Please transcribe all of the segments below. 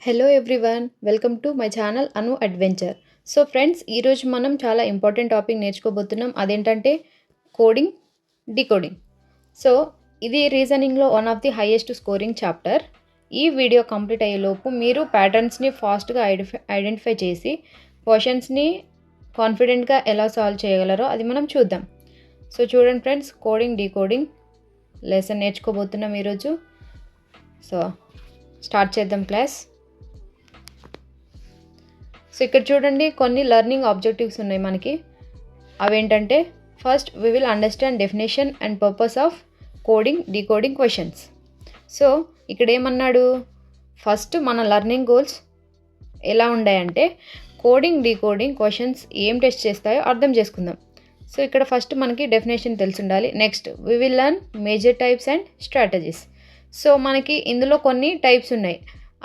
Hello everyone, welcome to my channel Anu adventure. So friends, ఈరోజు మనం చాలా important topic నేర్చుకోబోతున్నాం. అదేంటంటే కోడింగ్, డీకోడింగ్. సో ఇది రీజనింగ్లో one of the highest scoring chapter. ఈ వీడియో కంప్లీట్ అయ్యేలోపు మీరు ప్యాటర్న్స్ని ఫాస్ట్గా ఐడెంటిఫై చేసి క్వశ్చన్స్ని కాన్ఫిడెంట్గా ఎలా సాల్వ్ చేయగలరో అది మనం చూద్దాం. సో చూడండి ఫ్రెండ్స్, కోడింగ్, డీకోడింగ్ లెసన్ నేర్చుకోబోతున్నాం ఈరోజు. సో స్టార్ట్ చేద్దాం క్లాస్. సో ఇక్కడ చూడండి, కొన్ని లెర్నింగ్ ఆబ్జెక్టివ్స్ ఉన్నాయి మనకి. అవేంటంటే, first we will understand definition and purpose of coding, decoding questions. So ఇక్కడ ఏమన్నాడు, ఫస్ట్ మన లెర్నింగ్ గోల్స్ ఎలా ఉన్నాయంటే కోడింగ్, డీకోడింగ్ క్వశ్చన్స్ ఏం టెస్ట్ చేస్తాయో అర్థం చేసుకుందాం. సో ఇక్కడ ఫస్ట్ మనకి డెఫినేషన్ తెలిసి ఉండాలి. Next we will learn major types and strategies. So మనకి ఇందులో కొన్ని టైప్స్ ఉన్నాయి.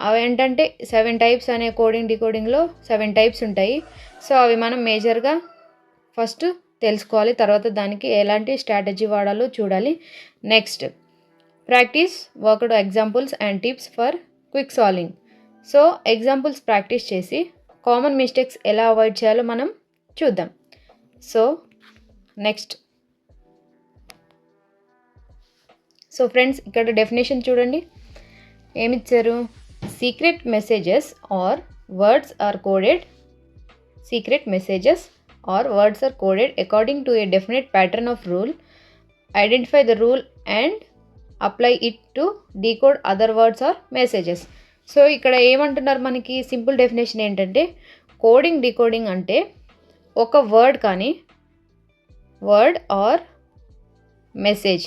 అవి ఏంటంటే 7 టైప్స్ అనే కోడింగ్, డీకోడింగ్లో 7 టైప్స్ ఉంటాయి. సో అవి మనం మేజర్గా ఫస్ట్ తెలుసుకోవాలి. తర్వాత దానికి ఎలాంటి స్ట్రాటజీ వాడాలో చూడాలి. Next practice worked examples and tips for quick solving. So examples practice చేసి కామన్ మిస్టేక్స్ ఎలా అవాయిడ్ చేయాలో మనం చూద్దాం. సో నెక్స్ట్, సో ఫ్రెండ్స్ ఇక్కడ డెఫినేషన్ చూడండి, ఏమిచ్చారు. Secret messages or words are coded. Secret messages or words are coded according to a definite pattern of rule. Identify the rule and apply it to decode other words or messages. So ఇక్కడ ఏమంటున్నారు, మనకి simple definition ఏంటంటే coding, decoding అంటే ఒక word కానీ, word or message,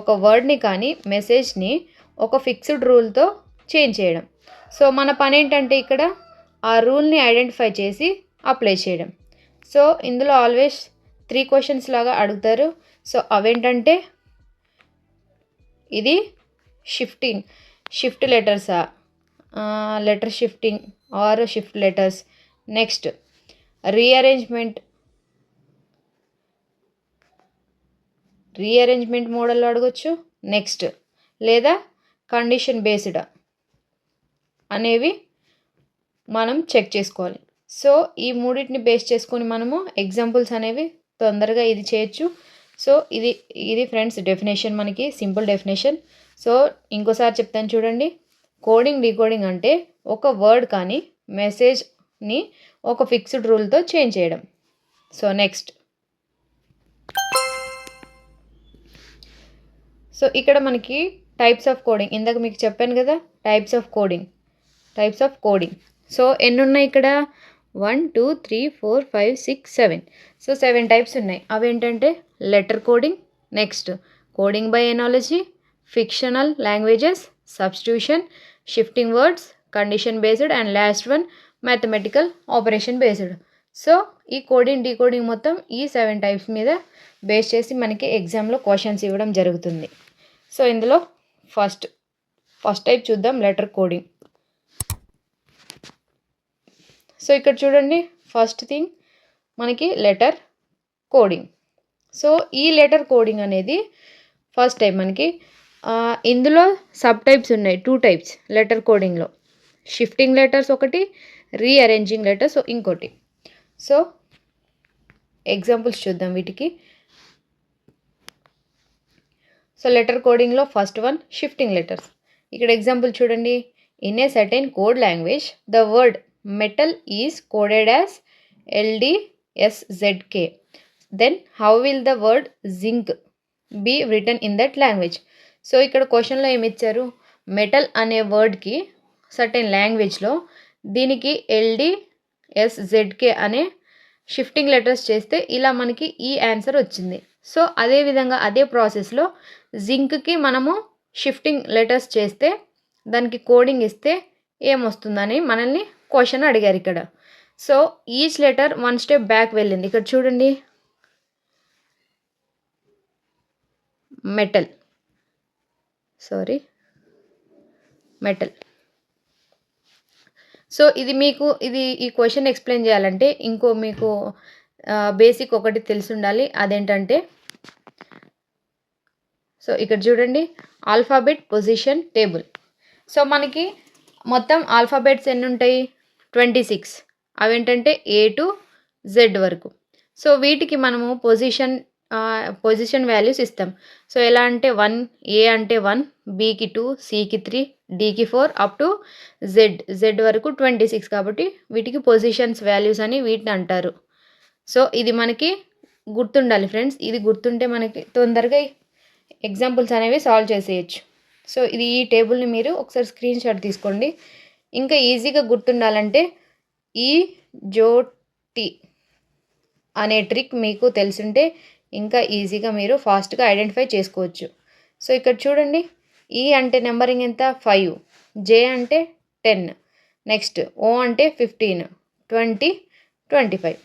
ఒక వర్డ్ని కానీ మెసేజ్ని ఒక ఫిక్స్డ్ రూల్తో చేంజ్ చేయడం. సో మన పని ఏంటంటే ఇక్కడ ఆ రూల్ని ఐడెంటిఫై చేసి అప్లై చేయడం. సో ఇందులో ఆల్వేస్ 3 క్వశ్చన్స్ లాగా అడుగుతారు. సో అవేంటంటే, ఇది షిఫ్ట్ లెటర్సా, letter shifting or shift letters. Next rearrangement మోడల్లో అడగొచ్చు. నెక్స్ట్ లేదా కండిషన్ బేస్డ్ అనేవి మనం చెక్ చేసుకోవాలి. సో ఈ మూడింటిని బేస్ చేసుకొని మనము ఎగ్జాంపుల్స్ అనేవి తొందరగా ఇది చేయొచ్చు. సో ఇది ఫ్రెండ్స్ డెఫినేషన్, మనకి సింపుల్ డెఫినేషన్. సో ఇంకోసారి చెప్తాను చూడండి. కోడింగ్, డీకోడింగ్ అంటే ఒక వర్డ్ కానీ మెసేజ్ని ఒక ఫిక్స్డ్ రూల్తో చేంజ్ చేయడం. సో నెక్స్ట్, సో ఇక్కడ మనకి టైప్స్ ఆఫ్ కోడింగ్, ఇందాక మీకు చెప్పాను కదా, టైప్స్ ఆఫ్ కోడింగ్. సో ఎన్ని ఉన్నాయి ఇక్కడ, 1 2 3 4 5 6 7. సో 7 టైప్స్ ఉన్నాయి. అవేంటంటే letter coding, next coding by analogy, fictional languages, substitution, shifting words, condition based, and last one mathematical operation based. So ఈ కోడింగ్, డీకోడింగ్ మొత్తం ఈ 7 టైప్స్ మీద బేస్ చేసి మనకి ఎగ్జామ్లో క్వశ్చన్స్ ఇవ్వడం జరుగుతుంది. సో ఇందులో ఫస్ట్ టైప్ చూద్దాం, లెటర్ కోడింగ్. సో ఇక్కడ చూడండి, ఫస్ట్ థింగ్ మనకి లెటర్ కోడింగ్. సో ఈ లెటర్ కోడింగ్ అనేది ఫస్ట్ టైప్ మనకి. ఇందులో సబ్ టైప్స్ ఉన్నాయి, 2 టైప్స్ లెటర్ కోడింగ్లో. షిఫ్టింగ్ లెటర్స్ ఒకటి, రీఅరేంజింగ్ లెటర్స్ ఇంకోటి. సో ఎగ్జాంపుల్స్ చూద్దాం వీటికి. సో లెటర్ కోడింగ్లో ఫస్ట్ వన్ షిఫ్టింగ్ లెటర్స్. ఇక్కడ ఎగ్జాంపుల్ చూడండి. In a certain code language the word metal is coded as LDSZK. Then how will the word zinc be written in that language? So ఇక్కడ క్వశ్చన్లో ఏమి ఇచ్చారు, metal అనే వర్డ్కి certain లాంగ్వేజ్లో దీనికి LDSZK అనే షిఫ్టింగ్ లెటర్స్ చేస్తే ఇలా మనకి ఈ ఆన్సర్ వచ్చింది. సో అదేవిధంగా అదే ప్రాసెస్లో జింక్కి మనము షిఫ్టింగ్ లెటర్స్ చేస్తే దానికి కోడింగ్ ఇస్తే ఏమొస్తుందని మనల్ని క్వశ్చన్ అడిగారు ఇక్కడ. So each letter 1 step back వెళ్ళింది. ఇక్కడ చూడండి, మెటల్. సో ఈ క్వశ్చన్ ఎక్స్ప్లెయిన్ చేయాలంటే ఇంకో మీకు బేసిక్ ఒకటి తెలిసి ఉండాలి. అదేంటంటే, సో ఇక్కడ చూడండి, ఆల్ఫాబెట్ పొజిషన్ టేబుల్. సో మనకి మొత్తం ఆల్ఫాబెట్స్ ఎన్ని ఉంటాయి? 26. అవేంటంటే ఏ టు జెడ్ వరకు. సో వీటికి మనము పొజిషన్ వాల్యూస్ ఇస్తాం. సో ఎలా అంటే 1, ఏ అంటే 1, బికి 2, సికి 3, డికి 4 అప్ టు జెడ్ వరకు 26 కాబట్టి వీటికి పొజిషన్స్ వాల్యూస్ అని వీటిని అంటారు. సో ఇది మనకి గుర్తుండాలి ఫ్రెండ్స్. ఇది గుర్తుంటే మనకి తొందరగా ఎగ్జాంపుల్స్ అనేవి సాల్వ్ చేసేయచ్చు. సో ఇది ఈ టేబుల్ని మీరు ఒకసారి స్క్రీన్ షాట్ తీసుకోండి. ఇంకా ఈజీగా గుర్తుండాలంటే ఈ జోటి అనే ట్రిక్ మీకు తెలిసింటే ఇంకా ఈజీగా మీరు ఫాస్ట్గా ఐడెంటిఫై చేసుకోవచ్చు. సో ఇక్కడ చూడండి, ఈ అంటే నెంబరింగ్ ఎంత? 5, జే అంటే 10, నెక్స్ట్ ఓ అంటే 15, 20, 25.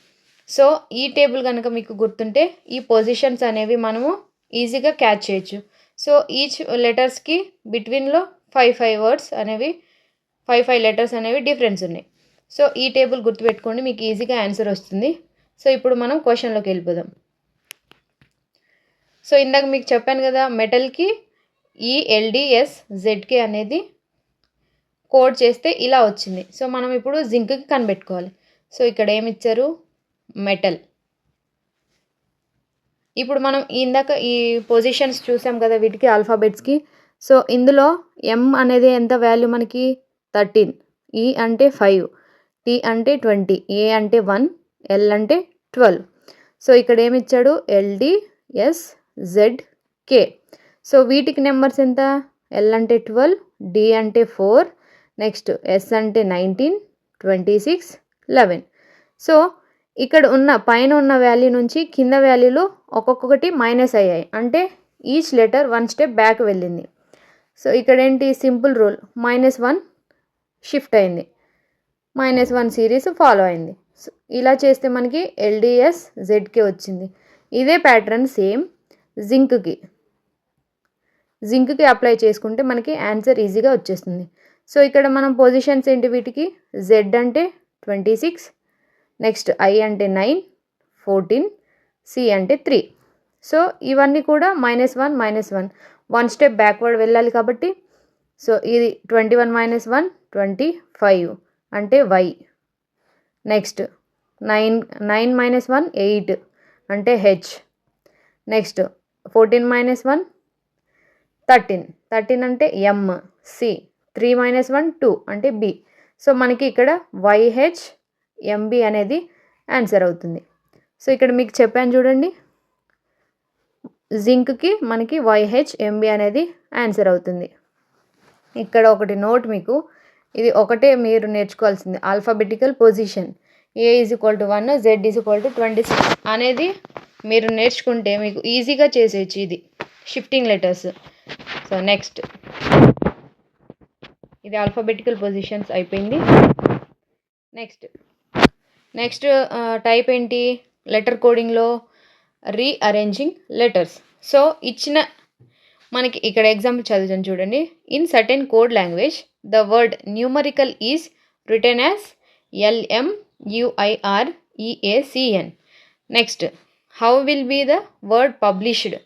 సో ఈ టేబుల్ కనుక మీకు గుర్తుంటే ఈ పొజిషన్స్ అనేవి మనము ఈజీగా క్యాచ్ చేయొచ్చు. సో ఈచ్ లెటర్స్కి బిట్వీన్లో 5 వర్డ్స్ అనేవి 5 లెటర్స్ అనేవి డిఫరెన్స్ ఉన్నాయి. సో ఈ టేబుల్ గుర్తుపెట్టుకోండి, మీకు ఈజీగా ఆన్సర్ వస్తుంది. సో ఇప్పుడు మనం క్వశ్చన్లోకి వెళ్ళిపోదాం. సో ఇందాక మీకు చెప్పాను కదా, మెటల్కి ఈ ఎల్డిఎస్ జెడ్కే అనేది కోడ్ చేస్తే ఇలా వచ్చింది. సో మనం ఇప్పుడు జింక్కి కనిపెట్టుకోవాలి. సో ఇక్కడ ఏమి ఇచ్చారు? మెటల్. ఇప్పుడు మనం ఇందాక ఈ పొజిషన్స్ చూసాం కదా వీటికి ఆల్ఫాబెట్స్కి. సో ఇందులో ఎం అనేది ఎంత వాల్యూ మనకి? 13, ఈ అంటే 5, టీ అంటే 20, ఏ అంటే 1, ఎల్ అంటే 12. సో ఇక్కడ ఏమి ఇచ్చాడు? ఎల్డిఎస్ జెడ్కే. సో వీటికి నెంబర్స్ ఎంత? ఎల్ అంటే 12, డి అంటే 4, నెక్స్ట్ ఎస్ అంటే 19, 26, 11. సో ఇక్కడ ఉన్న పైన ఉన్న వాల్యూ నుంచి కింద వాల్యూలో ఒక్కొక్కటి మైనస్ అయ్యాయి, అంటే ఈచ్ లెటర్ 1 స్టెప్ బ్యాక్ వెళ్ళింది. సో ఇక్కడ ఏంటి? సింపుల్ రూల్, -1 షిఫ్ట్ అయింది, -1 సిరీస్ ఫాలో అయింది. సో ఇలా చేస్తే మనకి ఎల్డిఎస్ జెడ్కే వచ్చింది. ఇదే ప్యాటర్న్ సేమ్ జింక్కి అప్లై చేసుకుంటే మనకి ఆన్సర్ ఈజీగా వచ్చేస్తుంది. సో ఇక్కడ మనం పొజిషన్స్ ఏంటి వీటికి? జెడ్ అంటే 26, నెక్స్ట్ ఐ అంటే 9, 14, సి అంటే 3. సో ఇవన్నీ కూడా -1 స్టెప్ బ్యాక్వర్డ్ వెళ్ళాలి కాబట్టి సో ఇది 21 - 1 25 అంటే వై. నెక్స్ట్ 9 - 1 8 అంటే హెచ్. నెక్స్ట్ 14 - 1 13 అంటే ఎం. సి 3 - 1 2 అంటే బి. సో మనకి ఇక్కడ వైహెచ్ ఎంబి అనేది ఆన్సర్ అవుతుంది. సో ఇక్కడ మీకు చెప్పాను చూడండి, జింక్కి మనకి వైహెచ్ ఎంబి అనేది ఆన్సర్ అవుతుంది. ఇక్కడ ఒకటి నోట్, మీకు ఇది ఒకటే మీరు నేర్చుకోవాల్సింది, alphabetical position. A is equal to 1, Z is equal to 26 అనేది మీరు నేర్చుకుంటే మీకు ఈజీగా చేసేయచ్చు ఇది షిఫ్టింగ్ లెటర్స్. సో నెక్స్ట్ ఇది ఆల్ఫాబెటికల్ పొజిషన్స్ అయిపోయింది. నెక్స్ట్ టైప్ ఏంటి లెటర్ కోడింగ్లో? Rearranging letters. సో ఇచ్చిన మనకి ఇక్కడ ఎగ్జాంపుల్ చదువుతాను చూడండి. In certain code language the word numerical is return as LMUIREACN. Next how will be the word published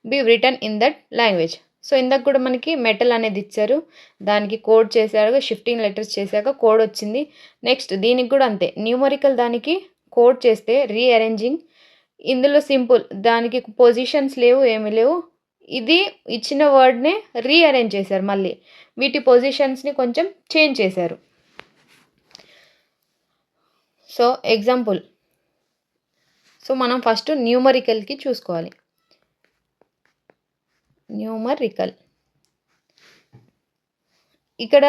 be return in that language. So ఇందాక కూడా మనకి మెటల్ అనేది ఇచ్చారు, దానికి కోడ్ చేశారు, షిఫ్టింగ్ లెటర్స్ చేశాక కోడ్ వచ్చింది. నెక్స్ట్ దీనికి కూడా అంతే, న్యూమరికల్ దానికి కోడ్ చేస్తే రీఅరేంజింగ్. ఇందులో సింపుల్, దానికి పొజిషన్స్ లేవు, ఏమీ లేవు. ఇది ఇచ్చిన వర్డ్నే రీఅరేంజ్ చేశారు, మళ్ళీ వీటి పొజిషన్స్ని కొంచెం చేంజ్ చేశారు. సో ఎగ్జాంపుల్, సో మనం ఫస్ట్ న్యూమరికల్కి చూసుకోవాలి. న్యూమరికల్ ఇక్కడ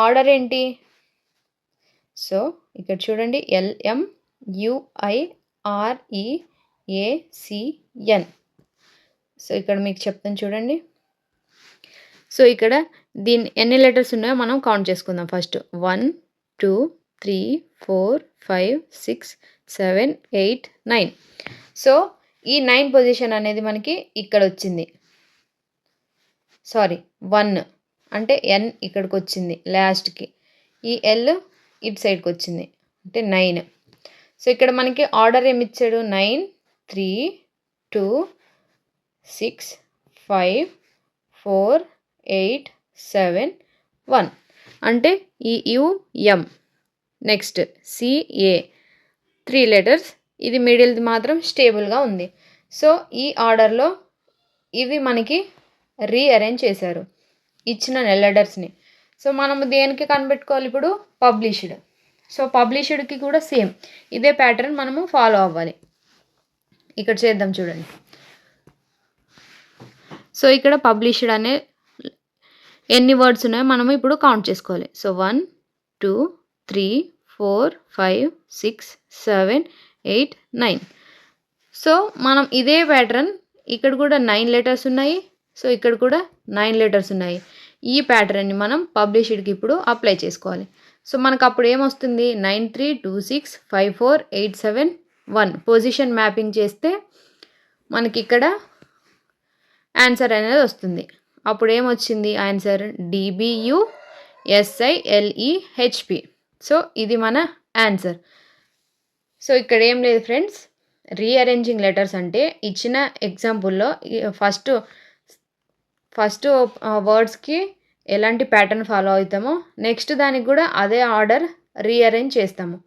ఆర్డర్ ఏంటి? సో ఇక్కడ చూడండి, LMUIREACN. సో ఇక్కడ మీకు చెప్తాను చూడండి. సో ఇక్కడ దీని ఎన్ని లెటర్స్ ఉన్నాయో మనం కౌంట్ చేసుకుందాం. ఫస్ట్ 1 2 3 4 5 6 7 8 9. సో ఈ 9 పొజిషన్ అనేది మనకి ఇక్కడ వచ్చింది. సారీ 1 అంటే N ఇక్కడికి వచ్చింది లాస్ట్కి, ఈ L ఇటు సైడ్కి వచ్చింది అంటే 9. సో ఇక్కడ మనకి ఆర్డర్ ఏమి ఇచ్చాడు? 9 3 2 6 5 4 8 7 1. అంటే EUM. Next CA 3 letters. ఇది మిడిల్ది మాత్రం స్టేబుల్గా ఉంది. సో ఈ ఆర్డర్లో ఇవి మనకి రీఅరేంజ్ చేశారు ఇచ్చిన లెటర్స్ని. సో మనము దేనికి కనిపెట్టుకోవాలి ఇప్పుడు? పబ్లిష్డ్. సో పబ్లిష్డ్కి కూడా సేమ్ ఇదే ప్యాటర్న్ మనము ఫాలో అవ్వాలి. ఇక్కడ చేద్దాం చూడండి. సో ఇక్కడ పబ్లిష్డ్ అనే ఎన్ని వర్డ్స్ ఉన్నాయో మనము ఇప్పుడు కౌంట్ చేసుకోవాలి. సో 1 2 3 4 5 6 7 8 9. సో మనం ఇదే ప్యాటర్న్ ఇక్కడ కూడా 9 లెటర్స్ ఉన్నాయి. సో ఇక్కడ కూడా 9 లెటర్స్ ఉన్నాయి. ఈ ప్యాటర్న్ని మనం పబ్లిష్డ్కి ఇప్పుడు అప్లై చేసుకోవాలి. సో మనకు అప్పుడు ఏమొస్తుంది? 9 3 2 6 5 4 8 7 1 పొజిషన్ మ్యాపింగ్ చేస్తే మనకి ఇక్కడ ఆన్సర్ అనేది వస్తుంది. అప్పుడు ఏమొచ్చింది ఆన్సర్? DBUSILEHP. సో ఇది మన ఆన్సర్. సో ఇక్కడ ఏం లేదు ఫ్రెండ్స్, రీఅరేంజింగ్ లెటర్స్ అంటే ఇచ్చిన ఎగ్జాంపుల్లో ఫస్ట్ వర్డ్స్కి ఎలాంటి ప్యాటర్న్ ఫాలో అవుతామో నెక్స్ట్ దానికి కూడా అదే ఆర్డర్ రీఅరేంజ్ చేస్తాము.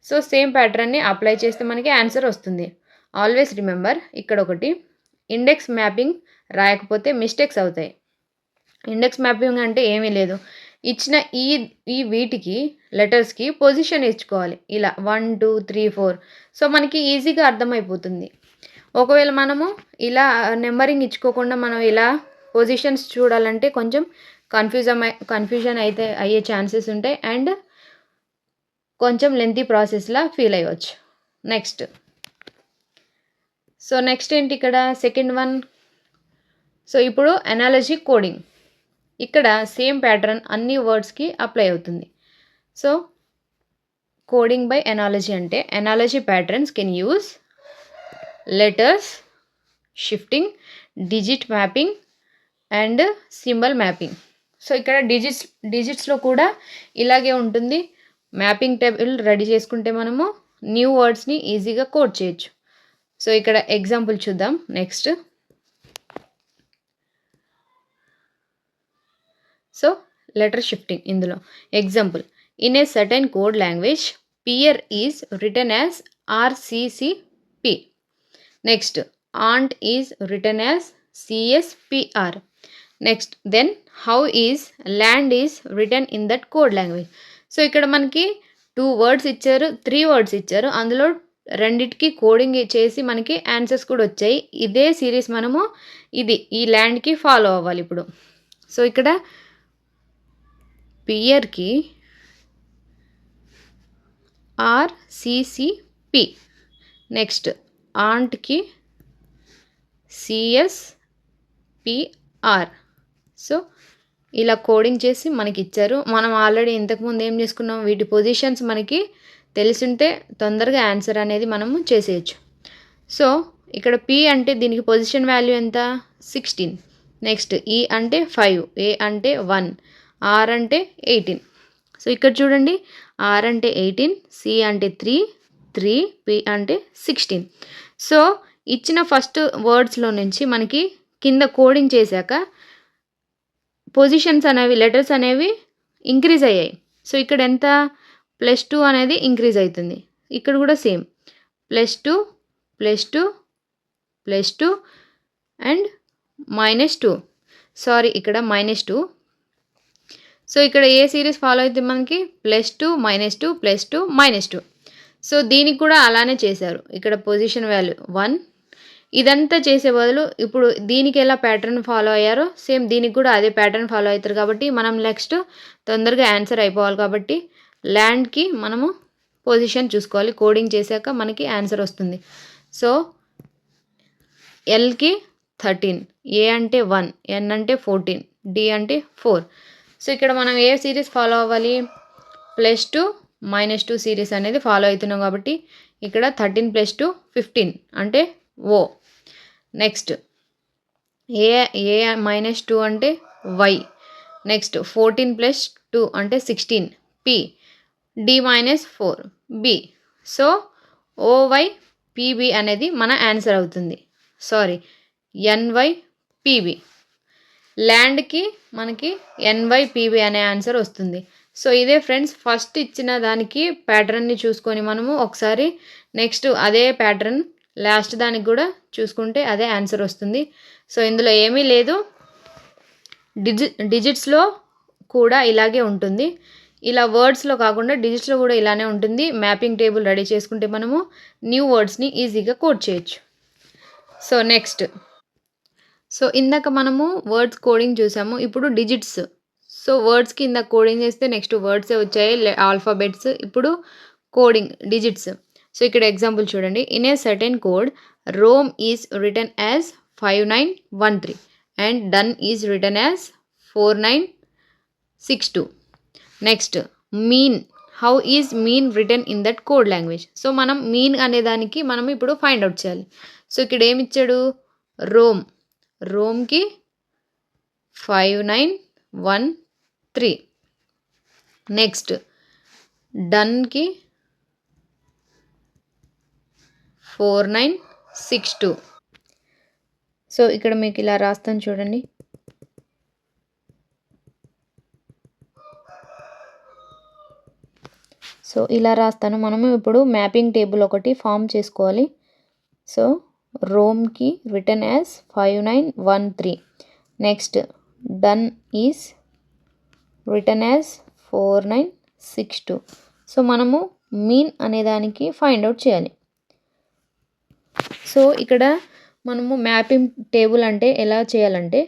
సో సేమ్ ప్యాటర్న్ని అప్లై చేస్తే మనకి ఆన్సర్ వస్తుంది. ఆల్వేస్ రిమెంబర్, ఇక్కడ ఒకటి ఇండెక్స్ మ్యాపింగ్ రాయకపోతే మిస్టేక్స్ అవుతాయి. ఇండెక్స్ మ్యాపింగ్ అంటే ఏమీ లేదు, ఇచ్చిన ఈ వీటికి లెటర్స్కి పొజిషన్ ఇచ్చుకోవాలి. ఇలా 1 2 3 4. సో మనకి ఈజీగా అర్థమైపోతుంది. ఒకవేళ మనము ఇలా నెంబరింగ్ ఇచ్చుకోకుండా మనం ఇలా పొజిషన్స్ చూడాలంటే కొంచెం కన్ఫ్యూజన్ అయితే అయ్యే ఛాన్సెస్ ఉంటాయి అండ్ కొంచెం లెంతీ ప్రాసెస్లా ఫీల్ అయ్యవచ్చు. నెక్స్ట్ ఏంటి ఇక్కడ సెకండ్ వన్. సో ఇప్పుడు అనాలజీ కోడింగ్. ఇక్కడ సేమ్ ప్యాటర్న్ అన్ని వర్డ్స్కి అప్లై అవుతుంది. సో కోడింగ్ బై అనాలజీ అంటే analogy patterns can use letters shifting, digit mapping and symbol mapping. So ఇక్కడ డిజిట్స్లో కూడా ఇలాగే ఉంటుంది. మ్యాపింగ్ టేబుల్ రెడీ చేసుకుంటే మనము న్యూ వర్డ్స్ని ఈజీగా కోడ్ చేయొచ్చు. సో ఇక్కడ ఎగ్జాంపుల్ చూద్దాం. Next so letter shifting. ఇందులో example, in a certain code language pear is return as RCCP. Next ant is return as CSPR. Next then how is land is return in that code language. So ఇక్కడ మనకి 2 words ఇచ్చారు, 3 words ఇచ్చారు. అందులో రెండిటికి coding చేసి మనకి answers కూడా వచ్చాయి. ఇదే సిరీస్ మనము ఈ ల్యాండ్కి ఫాలో అవ్వాలి ఇప్పుడు. సో ఇక్కడ పియర్కి RCCP, నెక్స్ట్ ఆంట్కి CSPR. సో ఇలా కోడింగ్ చేసి మనకి ఇచ్చారు. మనం ఆల్రెడీ ఇంతకుముందు ఏం చేసుకున్నాం, వీటి పొజిషన్స్ మనకి తెలిసింటే తొందరగా ఆన్సర్ అనేది మనము చేసేయచ్చు. సో ఇక్కడ P అంటే దీనికి పొజిషన్ వాల్యూ ఎంత? 16. నెక్స్ట్ E అంటే 5, A అంటే 1, R అంటే 18. సో ఇక్కడ చూడండి, R అంటే 18, C అంటే 3, P అంటే 16. సో ఇచ్చిన ఫస్ట్ వర్డ్స్లో నుంచి మనకి కింద కోడింగ్ చేశాక పొజిషన్స్ అనేవి, లెటర్స్ అనేవి ఇంక్రీజ్ అయ్యాయి. సో ఇక్కడ ఎంత? +2 అనేది ఇంక్రీజ్ అవుతుంది. ఇక్కడ కూడా సేమ్ +2 +2 +2 అండ్ -2. సారీ, ఇక్కడ -2. సో ఇక్కడ ఏ సిరీస్ ఫాలో అయితే మనకి +2 -2 +2 -2. సో దీనికి కూడా అలానే చేశారు. ఇక్కడ పొజిషన్ వాల్యూ 1. ఇదంతా చేసే బదులు ఇప్పుడు దీనికి ఎలా ప్యాటర్న్ ఫాలో అయ్యారో సేమ్ దీనికి కూడా అదే ప్యాటర్న్ ఫాలో అవుతారు. కాబట్టి మనం నెక్స్ట్ తొందరగా ఆన్సర్ అయిపోవాలి. కాబట్టి ల్యాండ్కి మనము పొజిషన్ చూసుకోవాలి. కోడింగ్ చేశాక మనకి ఆన్సర్ వస్తుంది. సో ఎల్కి 13, ఏ అంటే 1, ఎన్ అంటే 14, డి అంటే 4. సో ఇక్కడ మనం ఏ సిరీస్ ఫాలో అవ్వాలి? +2 -2 సిరీస్ అనేది ఫాలో అవుతున్నాం. కాబట్టి ఇక్కడ 13 + 2 15 అంటే ఓ. నెక్స్ట్ ఏ -2 అంటే వై. నెక్స్ట్ 14 + 2 అంటే 16 P. D -4 B. So OYPB అనేది మన ఆన్సర్ అవుతుంది. Sorry, NYPB. ల్యాండ్కి మనకి NYPB అనే ఆన్సర్ వస్తుంది. సో ఇదే ఫ్రెండ్స్ ఫస్ట్ ఇచ్చిన దానికి ప్యాటర్న్ని చూసుకొని మనము ఒకసారి నెక్స్ట్ అదే ప్యాటర్న్ లాస్ట్ దానికి కూడా చూసుకుంటే అదే ఆన్సర్ వస్తుంది. సో ఇందులో ఏమీ లేదు, డిజిట్స్లో కూడా ఇలాగే ఉంటుంది. ఇలా వర్డ్స్లో కాకుండా డిజిట్స్లో కూడా ఇలానే ఉంటుంది. మ్యాపింగ్ టేబుల్ రెడీ చేసుకుంటే మనము న్యూ వర్డ్స్ని ఈజీగా కోడ్ చేయొచ్చు. సో నెక్స్ట్, సో ఇందాక మనము వర్డ్స్ కోడింగ్ చూసాము, ఇప్పుడు డిజిట్స్. సో వర్డ్స్కి ఇందాక కోడింగ్ చేస్తే నెక్స్ట్ వర్డ్సే వచ్చాయి, ఆల్ఫాబెట్స్. ఇప్పుడు కోడింగ్ డిజిట్స్. సో ఇక్కడ ఎగ్జాంపుల్ చూడండి. In a certain code Rome is return as 5913 and done is return as 4962. Next mean, how is mean return in that code language. So మనం mean అనేదానికి మనం ఇప్పుడు find out చేయాలి. So ఇక్కడ ఏమి ఇచ్చాడు, రోమ్కి 5913. నెక్స్ట్ డన్కి 4962. సో ఇక్కడ మీకు ఇలా రాస్తాను చూడండి. సో ఇలా రాస్తాను. మనము ఇప్పుడు మ్యాపింగ్ టేబుల్ ఒకటి ఫామ్ చేసుకోవాలి. సో రోమ్కి return as 5913. Next done is return as 4962. So మనము మీన్ అనేదానికి ఫైండ్ అవుట్ చేయాలి. సో ఇక్కడ మనము మ్యాపింగ్ టేబుల్ అంటే ఎలా చేయాలంటే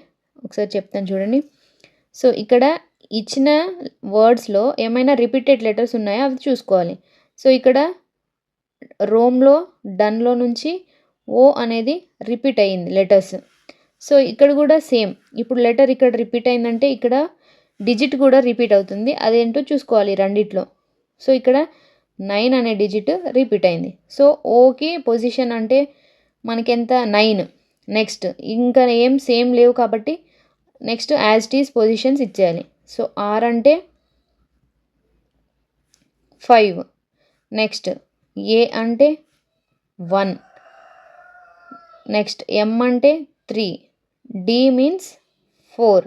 ఒకసారి చెప్తాను చూడండి. సో ఇక్కడ ఇచ్చిన వర్డ్స్లో ఏమైనా రిపీటెడ్ లెటర్స్ ఉన్నాయో అవి చూసుకోవాలి. సో ఇక్కడ రోమ్లో డన్లో నుంచి ఓ అనేది రిపీట్ అయ్యింది లెటర్స్. సో ఇక్కడ కూడా సేమ్, ఇప్పుడు లెటర్ ఇక్కడ రిపీట్ అయిందంటే ఇక్కడ డిజిట్ కూడా రిపీట్ అవుతుంది. అదేంటో చూసుకోవాలి రెండిట్లో. సో ఇక్కడ 9 అనే డిజిట్ రిపీట్ అయింది. సో ఓకి పొజిషన్ అంటే మనకి ఎంత, 9. నెక్స్ట్ ఇంకా ఏం సేమ్ లేవు కాబట్టి next as it is positions ఇచ్చేయాలి. సో ఆర్ అంటే 5, నెక్స్ట్ ఏ అంటే 1, నెక్స్ట్ ఎం అంటే 3, డి మీన్స్ 4,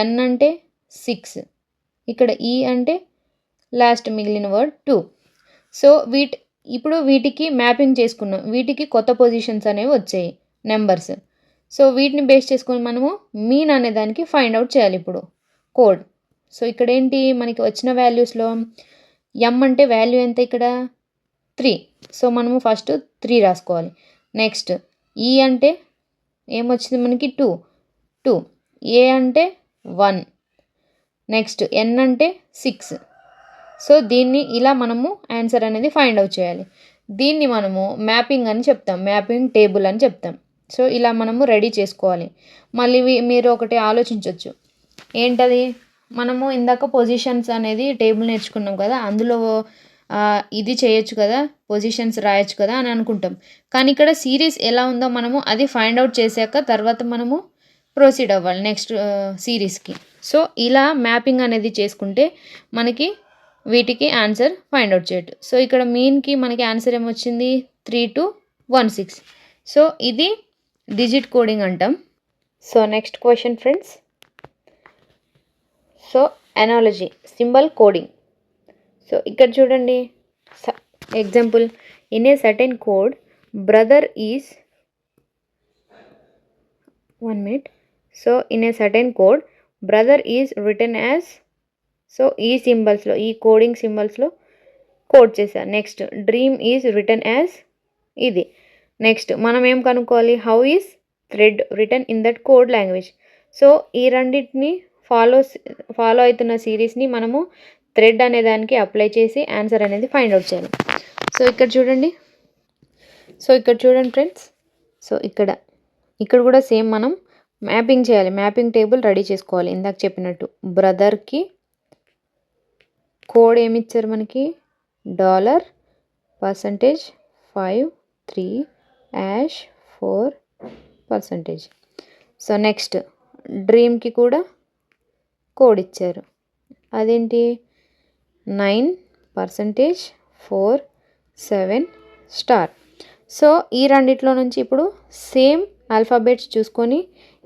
ఎన్ అంటే 6, ఇక్కడ ఈ అంటే లాస్ట్ మిగిలిన వర్డ్ 2. సో ఇప్పుడు వీటికి మ్యాపింగ్ చేసుకున్నాం, వీటికి కొత్త పొజిషన్స్ అనేవి వచ్చాయి నెంబర్స్. సో వీటిని బేస్ చేసుకొని మనము మీన్ అనే దానికి ఫైండ్ అవుట్ చేయాలి ఇప్పుడు కోడ్. సో ఇక్కడ ఏంటి మనకి వచ్చిన వాల్యూస్లో ఎం అంటే వాల్యూ ఎంత, ఇక్కడ 3. సో మనము ఫస్ట్ 3 రాసుకోవాలి. నెక్స్ట్ ఈ అంటే ఏమొచ్చింది మనకి 2, ఏ అంటే 1, నెక్స్ట్ ఎన్ అంటే 6. సో దీన్ని ఇలా మనము ఆన్సర్ అనేది ఫైండ్ అవుట్ చేయాలి. దీన్ని మనము మ్యాపింగ్ అని చెప్తాం, మ్యాపింగ్ టేబుల్ అని చెప్తాం. సో ఇలా మనము రెడీ చేసుకోవాలి. మళ్ళీ మీరు ఒకటి ఆలోచించవచ్చు, ఏంటది, మనము ఇందాక పొజిషన్స్ అనేది టేబుల్ నేర్చుకున్నాం కదా, అందులో ఇది చేయొచ్చు కదా, పొజిషన్స్ రాయొచ్చు కదా అని అనుకుంటాం. కానీ ఇక్కడ సిరీస్ ఎలా ఉందో మనము అది ఫైండ్ అవుట్ చేశాక తర్వాత మనము ప్రొసీడ్ అవ్వాలి నెక్స్ట్ సిరీస్కి. సో ఇలా మ్యాపింగ్ అనేది చేసుకుంటే మనకి వీటికి ఆన్సర్ ఫైండ్ అవుట్ చేయొచ్చు. సో ఇక్కడ మీన్కి మనకి ఆన్సర్ ఏమొచ్చింది, 3216. సో ఇది డిజిట్ కోడింగ్ అంటాం. So next question friends. So analogy symbol coding. So ఇక్కడ చూడండి example. In a certain code brother is 1 minute. So in a certain code brother is return as, so ఈ సింబల్స్లో ఈ coding సింబల్స్లో code చేశారు. Next dream is return as ఇది. Next మనం ఏం కనుక్కోవాలి, how is thread return in that code language. So ఈ రెండింటిని follow అవుతున్న సిరీస్ని మనము థ్రెడ్ అనే దానికి అప్లై చేసి ఆన్సర్ అనేది ఫైండ్ అవుట్ చేయాలి. సో ఇక్కడ చూడండి, ఫ్రెండ్స్. సో ఇక్కడ కూడా సేమ్ మనం మ్యాపింగ్ చేయాలి, మ్యాపింగ్ టేబుల్ రెడీ చేసుకోవాలి. ఇందాక చెప్పినట్టు బ్రదర్కి కోడ్ ఏమి ఇచ్చారు మనకి, $53#4%. సో నెక్స్ట్ డ్రీమ్కి కూడా కోడ్ ఇచ్చారు, అదేంటి 9%47 స్టార్. సో ఈ రెండిట్లో నుంచి ఇప్పుడు సేమ్ ఆల్ఫాబెట్స్ చూసుకొని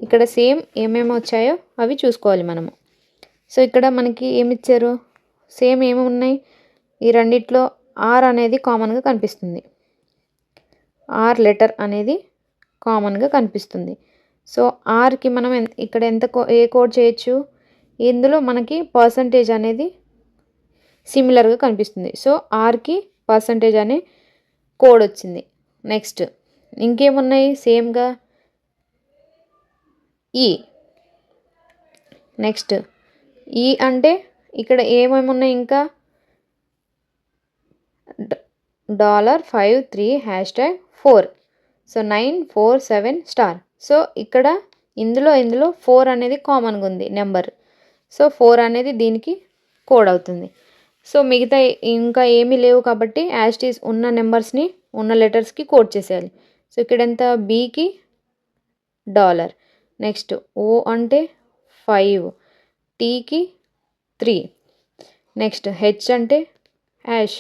ఇక్కడ సేమ్ ఏమేమి వచ్చాయో అవి చూసుకోవాలి మనము. సో ఇక్కడ మనకి ఏమి ఇచ్చారు, సేమ్ ఏమి ఉన్నాయి, ఈ రెండిట్లో ఆర్ అనేది కామన్గా కనిపిస్తుంది. ఆర్ లెటర్ అనేది కామన్గా కనిపిస్తుంది. సో ఆర్కి మనం ఇక్కడ ఏ కోడ్ చేయొచ్చు, ఇందులో మనకి పర్సంటేజ్ అనేది సిమిలర్గా కనిపిస్తుంది. సో ఆర్కి పర్సంటేజ్ అనే కోడ్ వచ్చింది. నెక్స్ట్ ఇంకేమున్నాయి సేమ్గా, ఈ. నెక్స్ట్ ఈ అంటే ఇక్కడ ఏమేమి ఉన్నాయి, ఇంకా $5.3 సో 947 సో ఇక్కడ ఇందులో 4 అనేది కామన్గా ఉంది నెంబర్. సో 4 అనేది దీనికి కోడ్ అవుతుంది. సో మిగతా ఇంకా ఏమీ లేవు కాబట్టి యాజ్ ఇట్ ఈస్ ఉన్న నెంబర్స్ని ఉన్న లెటర్స్కి కోడ్ చేసేయాలి. సో ఇక్కడ ఎంత, బీకి $, నెక్స్ట్ ఓ అంటే 5, టీకి 3, నెక్స్ట్ హెచ్ అంటే హ్యాష్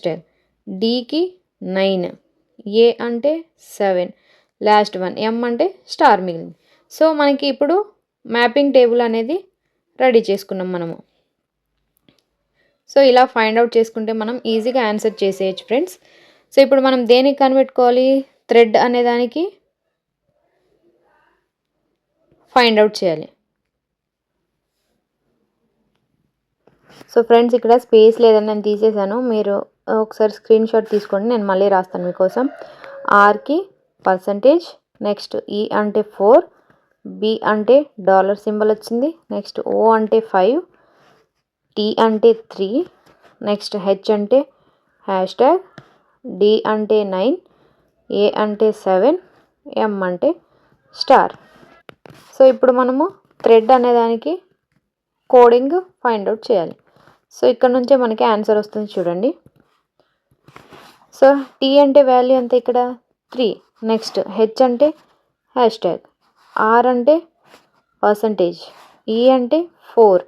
ట్యాగ్, డీకి 9, ఏ అంటే 7, లాస్ట్ వన్ ఎం అంటే స్టార్ మిగిలింది. సో మనకి ఇప్పుడు మ్యాపింగ్ టేబుల్ అనేది రెడీ చేసుకున్నాం మనము. సో ఇలా ఫైండ్ అవుట్ చేసుకుంటే మనం ఈజీగా ఆన్సర్ చేసేయచ్చు ఫ్రెండ్స్. సో ఇప్పుడు మనం దేనికి కనిపెట్టుకోవాలి, థ్రెడ్ అనే దానికి ఫైండ్ అవుట్ చేయాలి. సో ఫ్రెండ్స్ ఇక్కడ స్పేస్ లేదని నేను తీసేసాను, మీరు ఒకసారి స్క్రీన్ షాట్ తీసుకోండి, నేను మళ్ళీ రాస్తాను మీకోసం. ఆర్కి పర్సంటేజ్, నెక్స్ట్ ఈ అంటే 4, బి అంటే $సింబల్ వచ్చింది, నెక్స్ట్ ఓ అంటే 5, టీ అంటే 3, నెక్స్ట్ హెచ్ అంటే హ్యాష్ ట్యాగ్, డి అంటే 9, ఏ అంటే 7, ఎం అంటే స్టార్. సో ఇప్పుడు మనము థ్రెడ్ అనేదానికి కోడింగ్ ఫైండ్ అవుట్ చేయాలి. సో ఇక్కడ నుంచే మనకి ఆన్సర్ వస్తుంది చూడండి. సో టీ అంటే వాల్యూ ఎంత ఇక్కడ 3, నెక్స్ట్ హెచ్ అంటే హ్యాష్ ట్యాగ్, ఆర్ అంటే పర్సంటేజ్, ఈ అంటే 4,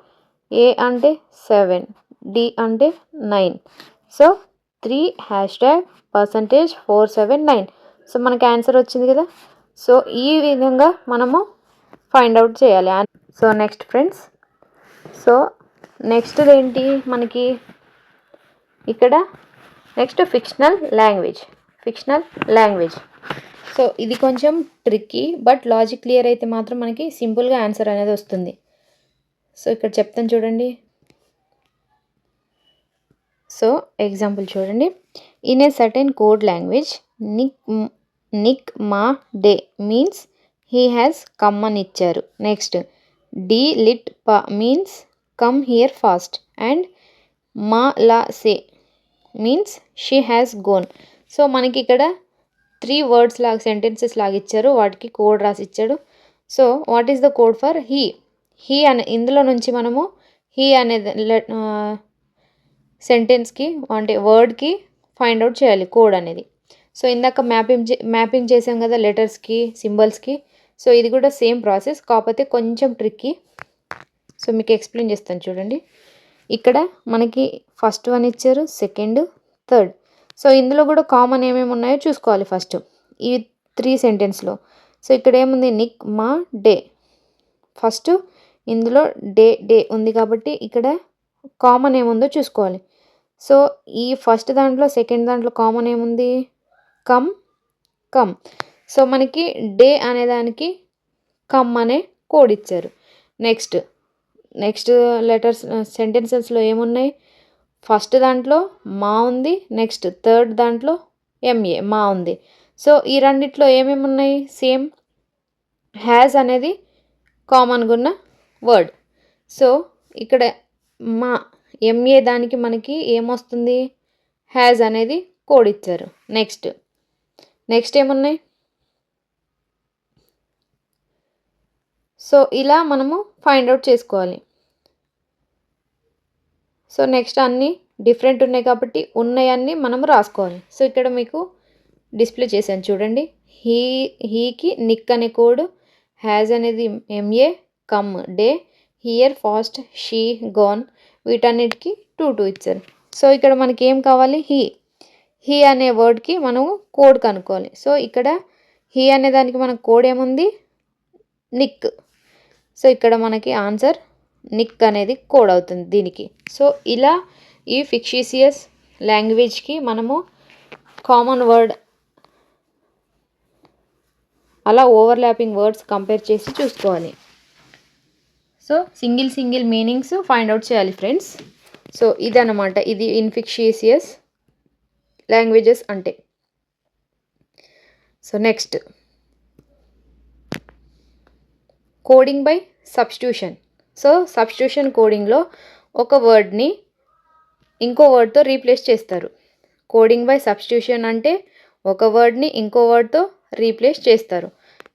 ఏ అంటే 7, డి అంటే 9. So 3 hash tag percentage 4 7 9. So మనకి ఆన్సర్ వచ్చింది కదా. సో ఈ విధంగా మనము ఫైండ్ అవుట్ చేయాలి. So next friends, so next ఏంటి మనకి ఇక్కడ, నెక్స్ట్ ఫిక్షనల్ లాంగ్వేజ్. సో ఇది కొంచెం ట్రిక్కీ, బట్ లాజిక్ క్లియర్ అయితే మాత్రం మనకి సింపుల్గా ఆన్సర్ అనేది వస్తుంది. సో ఇక్కడ చెప్తాను చూడండి. సో ఎగ్జాంపుల్ చూడండి, in a certain code language నిక్ మా డే మీన్స్ హీ హ్యాస్ కమ్ అని ఇచ్చారు. నెక్స్ట్ డి లిట్ ప means come here fast, and మా లా సే means she has gone. So మనకి ఇక్కడ 3 వర్డ్స్ లాగా సెంటెన్సెస్ లాగా ఇచ్చారు, వాటికి కోడ్ రాసి ఇచ్చాడు. So what is the code for he అనే ఇందులో నుంచి మనము హీ అనే సెంటెన్స్కి అంటే వర్డ్కి ఫైండ్ అవుట్ చేయాలి కోడ్ అనేది. సో ఇందాక మ్యాపింగ్ చేసాం కదా లెటర్స్కి సింబల్స్కి. సో ఇది కూడా సేమ్ ప్రాసెస్, కాకపోతే కొంచెం ట్రిక్కీ. సో మీకు ఎక్స్ప్లెయిన్ చేస్తాను చూడండి. ఇక్కడ మనకి ఫస్ట్ వన్ ఇచ్చారు, సెకండ్, థర్డ్. సో ఇందులో కూడా కామన్ ఏమేమి ఉన్నాయో చూసుకోవాలి ఫస్ట్ ఈ 3 సెంటెన్స్లో. సో ఇక్కడ ఏముంది, నిక్ మా డే. ఫస్ట్ ఇందులో డే ఉంది కాబట్టి ఇక్కడ కామన్ ఏముందో చూసుకోవాలి. సో ఈ ఫస్ట్ దాంట్లో సెకండ్ దాంట్లో కామన్ ఏముంది, కమ్. సో మనకి డే అనేదానికి కమ్ అనే కోడ్ ఇచ్చారు. నెక్స్ట్ లెటర్స్ సెంటెన్సెస్లో ఏమున్నాయి, ఫస్ట్ దాంట్లో మా ఉంది, నెక్స్ట్ థర్డ్ దాంట్లో ఎంఏ మా ఉంది. సో ఈ రెండిట్లో ఏమేమి ఉన్నాయి, సేమ్ హ్యాజ్ అనేది కామన్గా ఉన్న వర్డ్. సో ఇక్కడ మా ఎంఏ దానికి మనకి ఏమొస్తుంది, హ్యాజ్ అనేది కోడ్ ఇచ్చారు. నెక్స్ట్ ఏమున్నాయి. సో ఇలా మనము ఫైండ్ అవుట్ చేసుకోవాలి. సో నెక్స్ట్ అన్నీ డిఫరెంట్ ఉన్నాయి కాబట్టి ఉన్నాయన్నీ మనం రాసుకోవాలి. సో ఇక్కడ మీకు డిస్ప్లే చేశాను చూడండి. హీకి నిక్ అనే కోడ్, హ్యాజ్ అనేది MA, come day, here fast, she gone, వీటన్నిటికీ 2 ఇచ్చారు. సో ఇక్కడ మనకి ఏం కావాలి, హీ అనే వర్డ్కి మనము కోడ్ కనుక్కోవాలి. సో ఇక్కడ హీ అనే దానికి మనకు కోడ్ ఏముంది, నిక్. సో ఇక్కడ మనకి ఆన్సర్ నిక్ అనేది కోడ్ అవుతుంది దీనికి. సో ఇలా ఈ ఫిక్షిషియస్ లాంగ్వేజ్కి మనము కామన్ వర్డ్ అలా ఓవర్లాపింగ్ వర్డ్స్ కంపేర్ చేసి చూసుకోవాలి. So single meanings find out చేయాలి ఫ్రెండ్స్. సో ఇదన్నమాట ఇది ఇన్ఫిక్షిషియస్ లాంగ్వేజెస్ అంటే. So next coding by substitution. So substitution కోడింగ్లో ఒక వర్డ్ని ఇంకో వర్డ్తో రీప్లేస్ చేస్తారు. కోడింగ్ బై సబ్స్టిట్యూషన్ అంటే ఒక వర్డ్ని ఇంకో వర్డ్తో రీప్లేస్ చేస్తారు.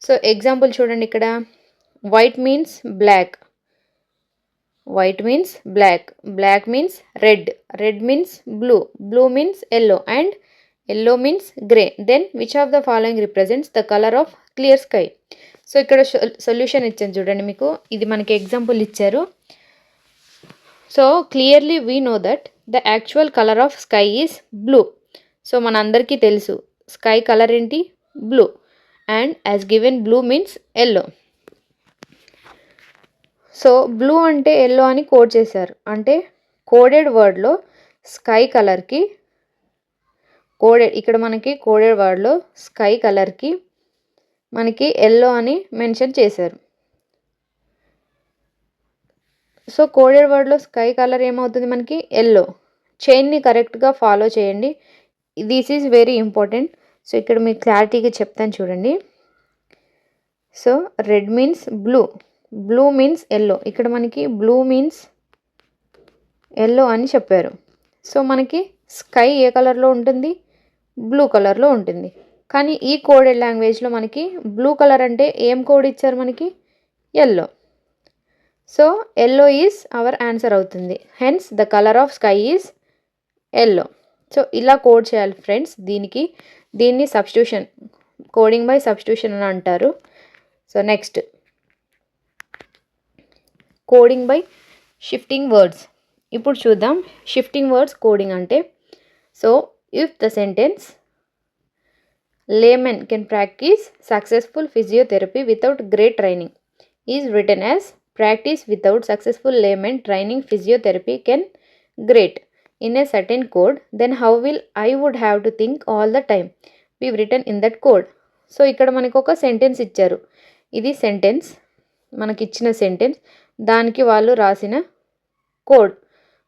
సో ఎగ్జాంపుల్ చూడండి ఇక్కడ, white means black, white means black, black means red, red means blue, blue means yellow and yellow means grey. Then which of the following represents the colour of clear sky. So ఇక్కడ solution ఇచ్చాను చూడండి మీకు, ఇది మనకి example ఇచ్చారు. So clearly we know that the actual colour of sky is blue. So మనందరికీ తెలుసు sky colour ఏంటి, blue, and as given blue means yellow. So blue అంటే ఎల్లో అని కోడ్ చేశారు, అంటే కోడెడ్ వర్డ్లో స్కై కలర్కి ఇక్కడ మనకి కోడెడ్ వర్డ్లో స్కై కలర్కి మనకి ఎల్లో అని మెన్షన్ చేశారు. సో కోడెడ్ వర్డ్లో స్కై కలర్ ఏమవుతుంది మనకి ఎల్లో. చైన్ని కరెక్ట్గా ఫాలో చేయండి, this is very important. So ఇక్కడ మీకు క్లారిటీగా చెప్తాను చూడండి. So red means blue, blue means yellow, ఇక్కడ మనకి బ్లూ మీన్స్ ఎల్లో అని చెప్పారు. సో మనకి స్కై ఏ కలర్లో ఉంటుంది, బ్లూ కలర్లో ఉంటుంది. కానీ ఈ కోడెడ్ లాంగ్వేజ్లో మనకి బ్లూ కలర్ అంటే ఏం కోడ్ ఇచ్చారు మనకి, yellow. So yellow is our answer అవుతుంది. Hence the colour of sky is yellow. So ఇలా కోడ్ చేయాలి ఫ్రెండ్స్. దీన్ని సబ్స్టిట్యూషన్, కోడింగ్ బై సబ్స్టిట్యూషన్ అని అంటారు. So next coding by shifting words. ఇప్పుడు చూద్దాం షిఫ్టింగ్ వర్డ్స్ కోడింగ్ అంటే. So if the sentence layman can practice successful physiotherapy without great training is written as practice without successful layman training physiotherapy can great in a certain code, then how will I would have to think all the time we've written in that code. So ఇక్కడ మనకు ఒక sentence ఇచ్చారు, ఇది sentence మనకి ఇచ్చిన sentence, దానికి వాళ్ళు రాసిన కోడ్.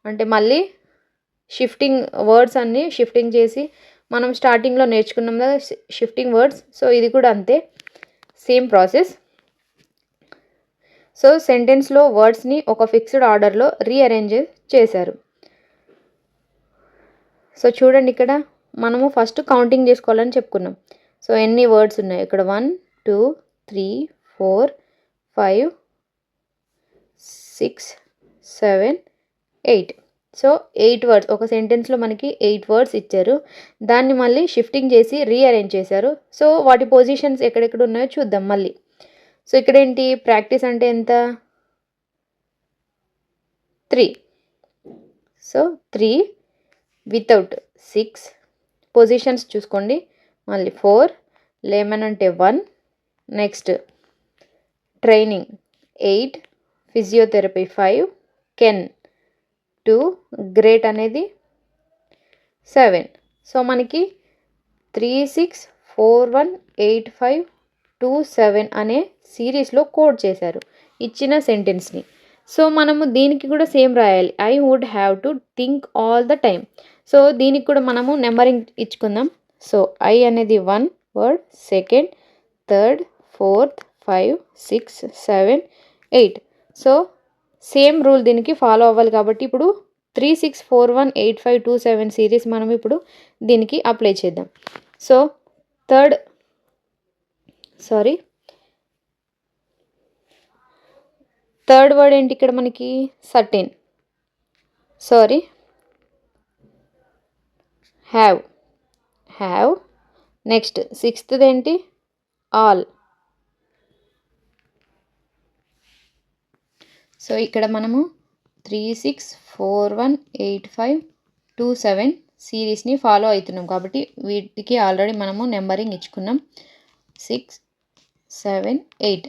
అంటే మళ్ళీ షిఫ్టింగ్ వర్డ్స్ అన్నీ షిఫ్టింగ్ చేసి మనం స్టార్టింగ్లో నేర్చుకున్నాం కదా షిఫ్టింగ్ వర్డ్స్. సో ఇది కూడా అంతే, సేమ్ ప్రాసెస్. సో సెంటెన్స్లో వర్డ్స్ని ఒక ఫిక్స్డ్ ఆర్డర్లో రీఅరేంజ్ చేశారు. సో చూడండి ఇక్కడ మనము ఫస్ట్ కౌంటింగ్ చేసుకోవాలని చెప్పుకున్నాం. సో ఎన్ని వర్డ్స్ ఉన్నాయి ఇక్కడ, 1 2 3 4 5 6 7 8. సో 8 వర్డ్స్, ఒక సెంటెన్స్లో మనకి 8 వర్డ్స్ ఇచ్చారు, దాన్ని మళ్ళీ షిఫ్టింగ్ చేసి రీఅరేంజ్ చేశారు. సో వాటి పొజిషన్స్ ఎక్కడెక్కడ ఉన్నాయో చూద్దాం మళ్ళీ. సో ఇక్కడ ఏంటి, ప్రాక్టీస్ అంటే ఎంత, 3. సో 3, వితౌట్ 6, పొజిషన్స్ చూసుకోండి మళ్ళీ 4, లేమన్ అంటే 1, next training 8, physiotherapy 5, can 2, great అనేది 7. సో మనకి 3 6 4 1 8 5 2 7 అనే సిరీస్లో కోడ్ చేశారు ఇచ్చిన సెంటెన్స్ని. సో మనము దీనికి కూడా సేమ్ రాయాలి, I would have to think all the time. So దీనికి కూడా మనము నెంబరింగ్ ఇచ్చుకుందాం. సో ఐ అనేది 1 word, second, third, fourth, 5 6 7 8. So same rule దీనికి ఫాలో అవ్వాలి కాబట్టి ఇప్పుడు 3 6 4 1 8 5 2 7 సిరీస్ మనం ఇప్పుడు దీనికి అప్లై చేద్దాం. సో థర్డ్ వర్డ్ ఏంటి ఇక్కడ మనకి, సర్టెన్, హ్యావ్. నెక్స్ట్ సిక్స్త్ ఏంటి, ఆల్. సో ఇక్కడ మనము 3 6 4 1 8 5 2 7 సిరీస్ని ఫాలో అవుతున్నాం కాబట్టి వీటికి ఆల్రెడీ మనము నెంబరింగ్ ఇచ్చుకున్నాం 6 7 8.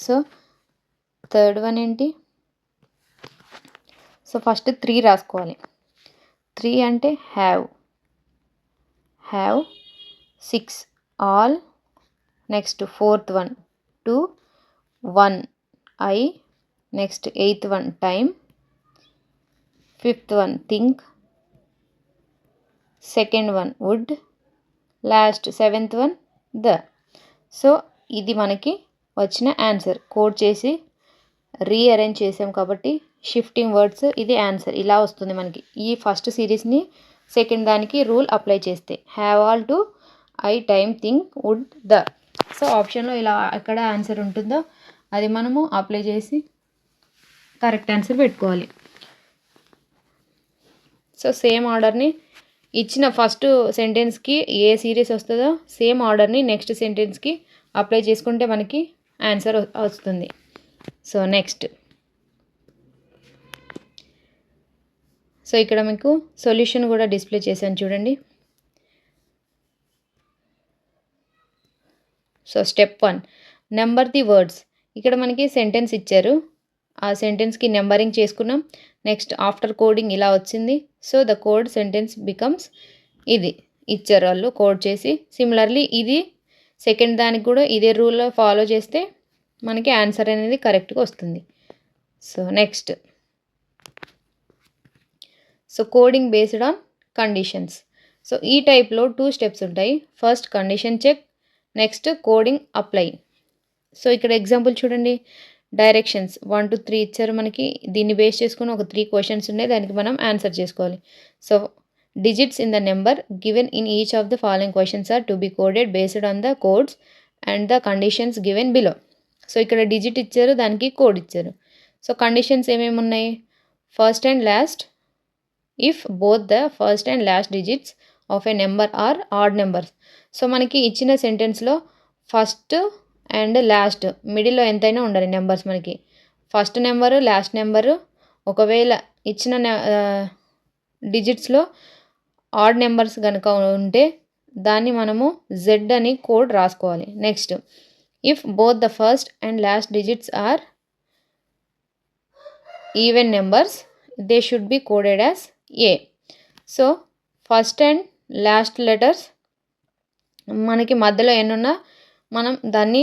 సో థర్డ్ వన్ ఏంటి? సో ఫస్ట్ 3 రాసుకోవాలి. 3 అంటే have 6 all. Next fourth one 2 1 I. Next eighth one time. Fifth one think. Second one would. Last seventh one the. So ఇది మనకి వచ్చిన ఆన్సర్. కోడ్ చేసి రీఅరేంజ్ చేసాం కాబట్టి షిఫ్టింగ్ వర్డ్స్ ఇది ఆన్సర్ ఇలా వస్తుంది మనకి. ఈ ఫస్ట్ సిరీస్ని సెకండ్ దానికి రూల్ అప్లై చేస్తే have all to I time think would the. So ఆప్షన్లో ఇలా ఎక్కడ ఆన్సర్ ఉంటుందో అది మనము అప్లై చేసి కరెక్ట్ ఆన్సర్ పెట్టుకోవాలి. సో సేమ్ ఆర్డర్ని ఇచ్చిన ఫస్ట్ సెంటెన్స్కి ఏ సిరీస్ వస్తుందో సేమ్ ఆర్డర్ని నెక్స్ట్ సెంటెన్స్కి అప్లై చేసుకుంటే మనకి ఆన్సర్ వస్తుంది. సో నెక్స్ట్, సో ఇక్కడ మీకు సొల్యూషన్ కూడా డిస్ప్లే చేశాను చూడండి. So step 1 number the words. ఇక్కడ మనకి సెంటెన్స్ ఇచ్చారు, ఆ సెంటెన్స్కి నెంబరింగ్ చేసుకున్నాం. నెక్స్ట్ ఆఫ్టర్ కోడింగ్ ఇలా వచ్చింది. So the code sentence becomes ఇది ఇచ్చారు వాళ్ళు కోడ్ చేసి. సిమిలర్లీ ఇది సెకండ్ దానికి కూడా ఇదే రూల్లో ఫాలో చేస్తే మనకి ఆన్సర్ అనేది కరెక్ట్గా వస్తుంది. So next, so coding based on conditions. So ఈ టైప్లో 2 స్టెప్స్ ఉంటాయి. First condition check, next coding apply. So ఇక్కడ ఎగ్జాంపుల్ చూడండి, డైరెక్షన్స్ 1 to 3 ఇచ్చారు మనకి. దీన్ని బేస్ చేసుకుని ఒక 3 క్వశ్చన్స్ ఉన్నాయి, దానికి మనం ఆన్సర్ చేసుకోవాలి. So digits in the number given in each of the following questions are to be coded based on the codes and the conditions given below. So ఇక్కడ డిజిట్ ఇచ్చారు, దానికి కోడ్ ఇచ్చారు. సో కండిషన్స్ ఏమేమి ఉన్నాయి? First and last if both the first and last digits of a number are odd numbers. So మనకి ఇచ్చిన సెంటెన్స్లో first and last మిడిల్లో ఎంతైనా ఉండాలి నెంబర్స్ మనకి. ఫస్ట్ నెంబరు లాస్ట్ నెంబరు ఒకవేళ ఇచ్చిన డిజిట్స్లో ఆడ్ నెంబర్స్ కనుక ఉంటే దాన్ని మనము జెడ్ అని కోడ్ రాసుకోవాలి. Next, if both the first and last digits are even numbers they should be coded as A. So first and last letters మనకి మధ్యలో ఎన్నున్నా మనం దాన్ని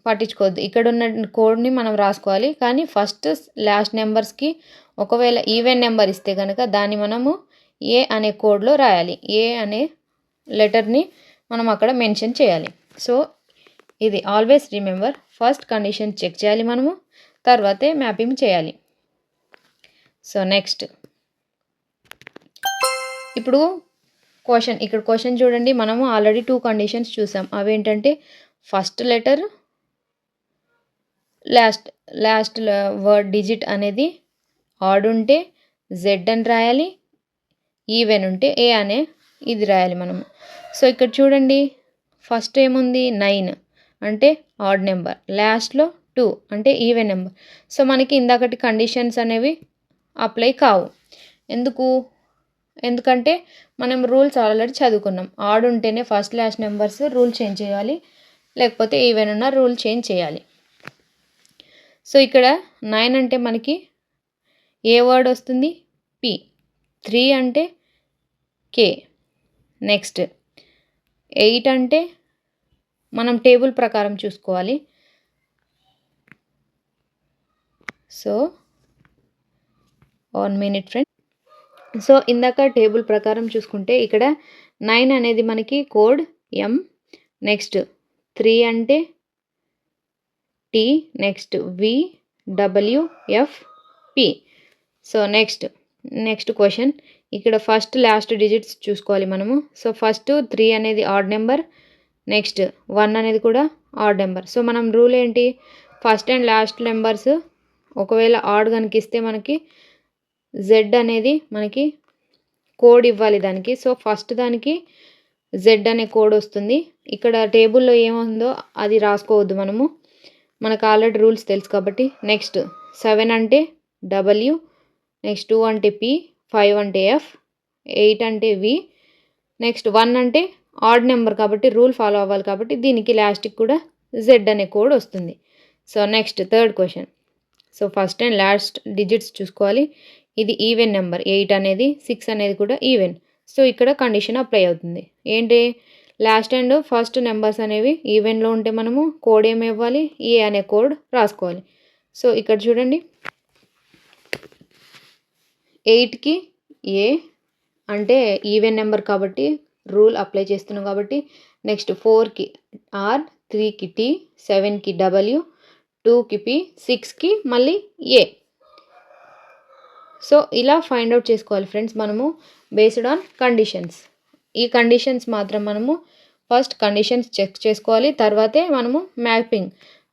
పట్టించుకోవద్దు, ఇక్కడ ఉన్న కోడ్ని మనం రాసుకోవాలి. కానీ ఫస్ట్ లాస్ట్ నెంబర్స్కి ఒకవేళ ఈవెన్ నెంబర్ ఇస్తే కనుక దాన్ని మనము ఏ అనే కోడ్లో రాయాలి. ఏ అనే లెటర్ని మనం అక్కడ మెన్షన్ చేయాలి. సో ఇది always remember, first condition check చేయాలి మనము, తర్వాతే మ్యాపింగ్ చేయాలి. సో నెక్స్ట్, ఇప్పుడు ఇక్కడ క్వశ్చన్ చూడండి, మనము ఆల్రెడీ 2 కండిషన్స్ చూసాం. అవేంటంటే first letter last word digit అనేది ఆడ్ ఉంటే జెడ్ అని రాయాలి, ఈవెన్ ఉంటే ఏ అనే ఇది రాయాలి మనము. సో ఇక్కడ చూడండి, ఫస్ట్ ఏముంది 9 అంటే ఆడ్ నెంబర్, లాస్ట్లో 2 అంటే ఈవెన్ నెంబర్. సో మనకి ఇందాకటి కండిషన్స్ అనేవి అప్లై కావు. ఎందుకంటే మనం రూల్స్ ఆల్రెడీ చదువుకున్నాం. ఆడ్ ఉంటేనే first last numbers rule change చేయాలి, లేకపోతే ఈవెన్ ఉన్న రూల్ చేంజ్ చేయాలి. సో ఇక్కడ 9 అంటే మనకి ఏ వర్డ్ వస్తుంది? పి. 3 అంటే కే. నెక్స్ట్ 8 అంటే మనం టేబుల్ ప్రకారం చూసుకోవాలి. So 1 minute friend. సో ఇందాక టేబుల్ ప్రకారం చూసుకుంటే ఇక్కడ 9 అనేది మనకి కోడ్ ఎం. నెక్స్ట్ 3 అంటే T. Next V W F P. So next question, ఇక్కడ ఫస్ట్ లాస్ట్ డిజిట్స్ చూసుకోవాలి మనము. సో ఫస్ట్ 3 అనేది ఆడ్ నెంబర్, నెక్స్ట్ 1 అనేది కూడా ఆడ్ నెంబర్. సో మనం రూల్ ఏంటి? ఫస్ట్ అండ్ లాస్ట్ నెంబర్స్ ఒకవేళ ఆడ్ కనిపిస్తే మనకి జెడ్ అనేది మనకి కోడ్ ఇవ్వాలి దానికి. సో ఫస్ట్ దానికి జెడ్ అనే కోడ్ వస్తుంది. ఇక్కడ టేబుల్లో ఏముందో అది రాసుకోవద్దు మనము, మనకు ఆల్రెడీ రూల్స్ తెలుసు కాబట్టి. నెక్స్ట్ 7 అంటే డబ్ల్యూ, నెక్స్ట్ 2 అంటే పి, 5 అంటే ఎఫ్, 8 అంటే వి, నెక్స్ట్ 1 అంటే ఆడ్ నెంబర్ కాబట్టి రూల్ ఫాలో అవ్వాలి కాబట్టి దీనికి లాస్ట్కి కూడా జెడ్ అనే కోడ్ వస్తుంది. So next third question. So first and last digits చూసుకోవాలి. ఇది ఈవెన్ నెంబర్ 8 అనేది, 6 అనేది కూడా ఈవెన్. సో ఇక్కడ కండిషన్ అప్లై అవుతుంది. ఏంటి, లాస్ట్ అండ్ ఫస్ట్ నెంబర్స్ అనేవి ఈవెన్లో ఉంటే మనము కోడ్ ఏమి ఇవ్వాలి, ఏ అనే కోడ్ రాసుకోవాలి. సో ఇక్కడ చూడండి, 8కి ఏ అంటే ఈవెన్ నెంబర్ కాబట్టి రూల్ అప్లై చేస్తున్నాం కాబట్టి, నెక్స్ట్ 4కి ఆర్, 3కి టీ, 7కి డబ్ల్యూ, 2కి పి, 6కి మళ్ళీ ఏ. సో ఇలా ఫైండ్ అవుట్ చేసుకోవాలి ఫ్రెండ్స్ మనము బేస్డ్ ఆన్ కండిషన్స్. ఈ కండిషన్స్ మాత్రం మనము ఫస్ట్ కండిషన్స్ చెక్ చేసుకోవాలి, తర్వాతే మనము మ్యాపింగ్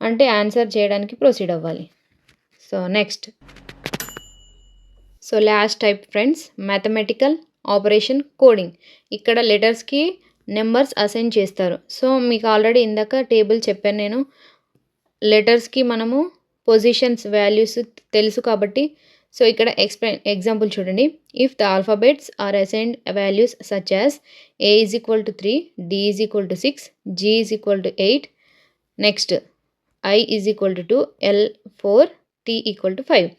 అంటే ఆన్సర్ చేయడానికి ప్రొసీడ్ అవ్వాలి. So next, so last type friends, mathematical operation coding. ఇక్కడ లెటర్స్కి నెంబర్స్ అసైన్ చేస్తారు. సో మీకు ఆల్రెడీ ఇందాక టేబుల్ చెప్పాను నేను, లెటర్స్కి మనము పొజిషన్స్ వాల్యూస్ తెలుసు కాబట్టి. సో ఇక్కడ ఎగ్జాంపుల్ చూడండి. If the alphabets are assigned values such as A is equal to 3, D is equal to 6, G is equal to 8, next I is equal to 2, L 4, T equal to 5,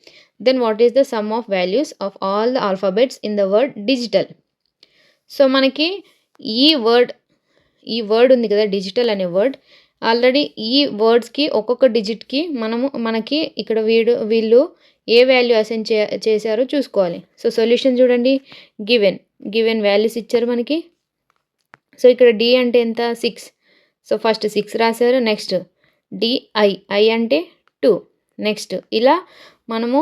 then what is the sum of values of all the alphabets in the word digital. So మనకి ఈ word ఉంది కదా, digital అనే word. Already ఈ వర్డ్స్కి ఒక్కొక్క డిజిట్కి మనకి ఇక్కడ వీళ్ళు ఏ వాల్యూ అసైన్ చేశారో చూసుకోవాలి. సో సొల్యూషన్ చూడండి, గివెన్ వాల్యూస్ ఇచ్చారు మనకి. సో ఇక్కడ డి అంటే ఎంత, 6. సో ఫస్ట్ 6 రాశారు. నెక్స్ట్ ఐ అంటే 2. నెక్స్ట్ ఇలా మనము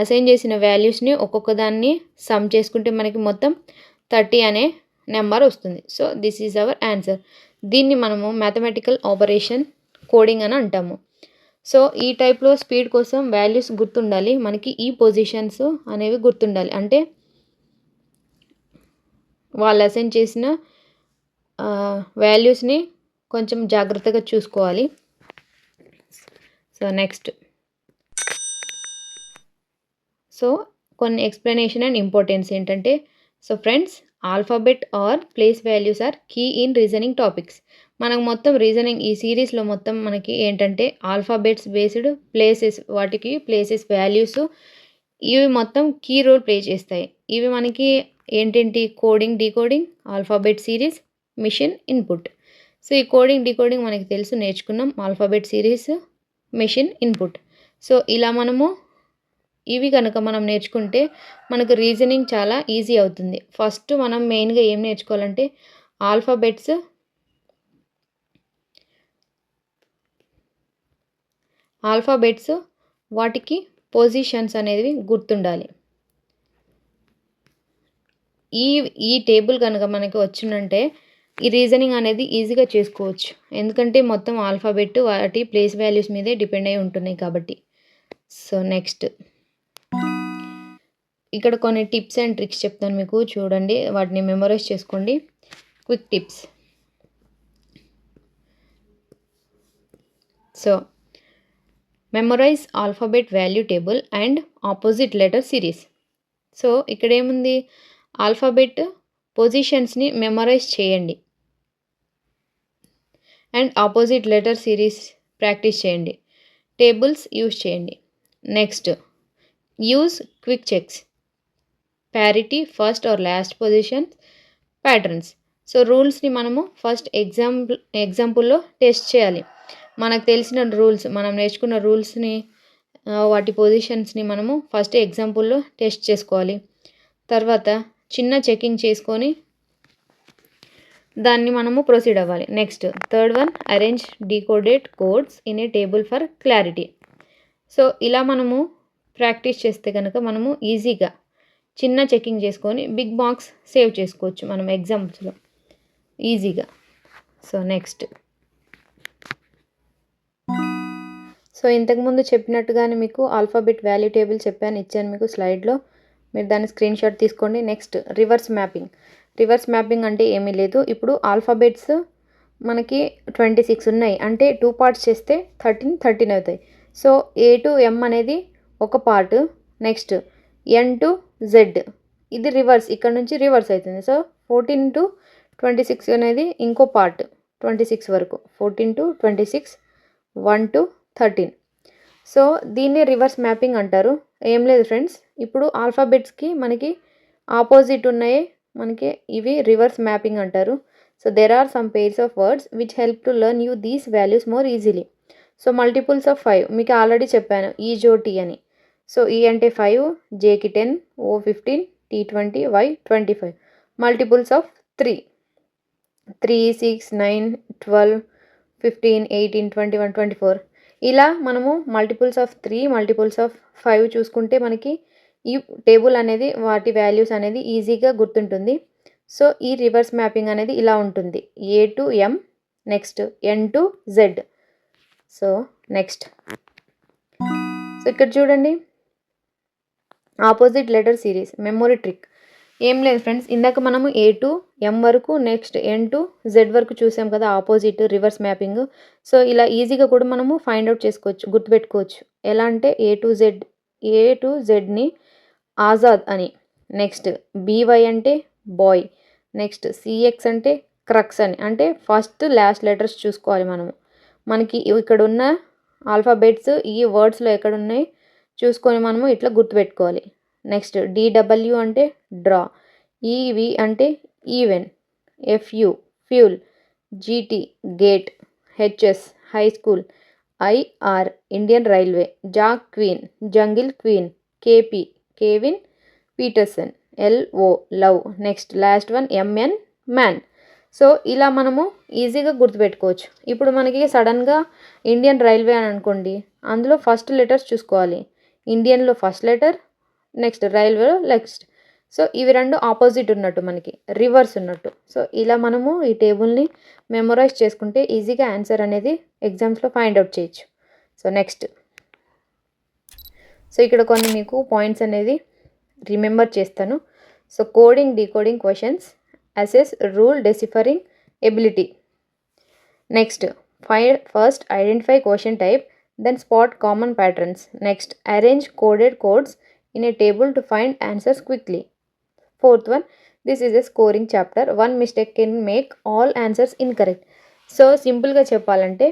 అసైన్ చేసిన వాల్యూస్ని ఒక్కొక్క దాన్ని సమ్ చేసుకుంటే మనకి మొత్తం 30 అనే నెంబర్ వస్తుంది. So this is our answer. దీన్ని మనము మ్యాథమెటికల్ ఆపరేషన్ కోడింగ్ అని అంటాము. సో ఈ టైప్లో స్పీడ్ కోసం వాల్యూస్ గుర్తుండాలి మనకి, ఈ పొజిషన్స్ అనేవి గుర్తుండాలి. అంటే వాళ్ళు అసైన్ చేసిన వాల్యూస్ని కొంచెం జాగ్రత్తగా చూసుకోవాలి. సో నెక్స్ట్, సో కొన్ని ఎక్స్ప్లెనేషన్ అండ్ ఇంపార్టెన్స్ ఏంటంటే, so friends, alphabet or place values are key in reasoning topics. మనకు మొత్తం రీజనింగ్ ఈ సిరీస్లో మొత్తం మనకి ఏంటంటే ఆల్ఫాబెట్స్ బేస్డ్ ప్లేసెస్, వాటికి ప్లేసెస్ వాల్యూస్ ఇవి మొత్తం కీ రోల్ ప్లే చేస్తాయి. ఇవి మనకి ఏంటేంటి, coding, decoding, alphabet series, machine input. So ఈ కోడింగ్ డీకోడింగ్ మనకి తెలుసు, నేర్చుకున్నాం. Alphabet series, machine input. So ఇలా మనము ఇవి కనుక మనం నేర్చుకుంటే మనకు రీజనింగ్ చాలా ఈజీ అవుతుంది. ఫస్ట్ మనం మెయిన్గా ఏం నేర్చుకోవాలంటే ఆల్ఫాబెట్స్ వాటికి పొజిషన్స్ అనేవి గుర్తుండాలి. ఈ టేబుల్ కనుక మనకి వచ్చిందంటే ఈ రీజనింగ్ అనేది ఈజీగా చేసుకోవచ్చు. ఎందుకంటే మొత్తం ఆల్ఫాబెట్ వాటి ప్లేస్ వాల్యూస్ మీదే డిపెండ్ అయి ఉంటున్నాయి కాబట్టి. సో నెక్స్ట్, ఇక్కడ కొన్ని టిప్స్ అండ్ ట్రిక్స్ చెప్తాను మీకు, చూడండి, వాటిని మెమరైజ్ చేసుకోండి. Quick tips. So memorise alphabet value table and opposite letter series. So ఇక్కడ ఏముంది, ఆల్ఫాబెట్ పొజిషన్స్ని మెమరైజ్ చేయండి and opposite letter series practice చేయండి. టేబుల్స్ యూజ్ చేయండి. Next, use quick checks, parity, first or last positions, patterns. So రూల్స్ని మనము first ఎగ్జాంపుల్లో test చేయాలి. మనకు తెలిసిన రూల్స్, మనం నేర్చుకున్న రూల్స్ని వాటి పొజిషన్స్ని మనము ఫస్ట్ ఎగ్జాంపుల్లో టెస్ట్ చేసుకోవాలి. తర్వాత చిన్న చెకింగ్ చేసుకొని దాన్ని మనము ప్రొసీడ్ అవ్వాలి. Next, third one, arrange decoded codes in a table for clarity. So ఇలా మనము ప్రాక్టీస్ చేస్తే కనుక మనము ఈజీగా చిన్న చెకింగ్ చేసుకొని బిగ్ మార్క్స్ సేవ్ చేసుకోవచ్చు మనం ఎగ్జామ్స్లో ఈజీగా. సో నెక్స్ట్, సో ఇంతకుముందు చెప్పినట్టుగానే మీకు ఆల్ఫాబెట్ వాల్యూ టేబుల్ ఇచ్చాను మీకు స్లైడ్లో, మీరు దాన్ని స్క్రీన్ షాట్ తీసుకోండి. నెక్స్ట్, రివర్స్ మ్యాపింగ్ అంటే ఏమీ లేదు. ఇప్పుడు ఆల్ఫాబెట్స్ మనకి 26 ఉన్నాయి అంటే 2 పార్ట్స్ చేస్తే 13 అవుతాయి. సో ఏ టు ఎం అనేది ఒక part, next N to Z ఇది రివర్స్, ఇక్కడ నుంచి రివర్స్ అవుతుంది. సో 14 to 26 అనేది ఇంకో పార్ట్, 26 వరకు, 14 to 26, 1 to 13. సో దీన్ని రివర్స్ మ్యాపింగ్ అంటారు. ఏం లేదు ఫ్రెండ్స్, ఇప్పుడు ఆల్ఫాబెట్స్కి మనకి ఆపోజిట్ ఉన్నాయి, మనకి ఇవి రివర్స్ మ్యాపింగ్ అంటారు. So there are some pairs of words which help to learn you these values more easily. So multiples of 5 మీకు ఆల్రెడీ చెప్పాను, ఈ జో టీ అని. సో ఈ అంటే 5, జేకి 10, ఓ 15, టీ 20, వై 25. Multiples of 3, 6, 9, 12, 15, 18, 21, 24. ఇలా మనము మల్టిపుల్స్ ఆఫ్ 3, మల్టిపుల్స్ ఆఫ్ 5 చూసుకుంటే మనకి ఈ టేబుల్ అనేది వాటి వాల్యూస్ అనేది ఈజీగా గుర్తుంటుంది. సో ఈ రివర్స్ మ్యాపింగ్ అనేది ఇలా ఉంటుంది, A to M, next N to Z. So next, so ఇక్కడ చూడండి, opposite letter series memory trick. ఏం లేదు ఫ్రెండ్స్, ఇందాక మనము ఏ టు ఎం వరకు, నెక్స్ట్ ఎన్ టు జెడ్ వరకు చూసాం కదా ఆపోజిట్ రివర్స్ మ్యాపింగ్. సో ఇలా ఈజీగా కూడా మనము ఫైండ్ అవుట్ చేసుకోవచ్చు, గుర్తుపెట్టుకోవచ్చు. ఎలా అంటే ఏ టు జెడ్ని ఆజాద్ అని, నెక్స్ట్ బీవై అంటే బాయ్, నెక్స్ట్ సిఎక్స్ అంటే క్రక్స్ అని. అంటే ఫస్ట్ లాస్ట్ లెటర్స్ చూసుకోవాలి మనము. మనకి ఇక్కడ ఉన్న ఆల్ఫాబెట్స్ ఈ వర్డ్స్లో ఎక్కడ ఉన్నాయి చూసుకొని మనము ఇట్లా గుర్తుపెట్టుకోవాలి. నెక్స్ట్ డిడబ్ల్యూ అంటే డ్రా, ఈవి అంటే even, FU fuel, GT gate, HS high school, IR Indian railway, jack queen jungle queen, KP Kevin Peterson, LO love, next last one MN man. So ఇలా మనము ఈజీగా గుర్తుపెట్టుకోవచ్చు. ఇప్పుడు మనకి సడన్గా ఇండియన్ రైల్వే అని అనుకోండి, అందులో ఫస్ట్ లెటర్స్ చూసుకోవాలి. ఇండియన్లో ఫస్ట్ లెటర్, నెక్స్ట్ రైల్వేలో నెక్స్ట్. సో ఇవి రెండు ఆపోజిట్ ఉన్నట్టు, మనకి రివర్స్ ఉన్నట్టు. సో ఇలా మనము ఈ టేబుల్ని మెమొరైజ్ చేసుకుంటే ఈజీగా ఆన్సర్ అనేది ఎగ్జామ్స్లో ఫైండ్ అవుట్ చేయొచ్చు. సో నెక్స్ట్, సో ఇక్కడ కొన్ని మీకు పాయింట్స్ అనేది రిమెంబర్ చేస్తాను. So coding decoding questions, assess rule deciphering ability. Next, first identify question type, then spot common patterns. Next, arrange coded codes in a table to find answers quickly. Fourth one, this is a scoring chapter. One mistake can make all answers incorrect. So సింపుల్గా చెప్పాలంటే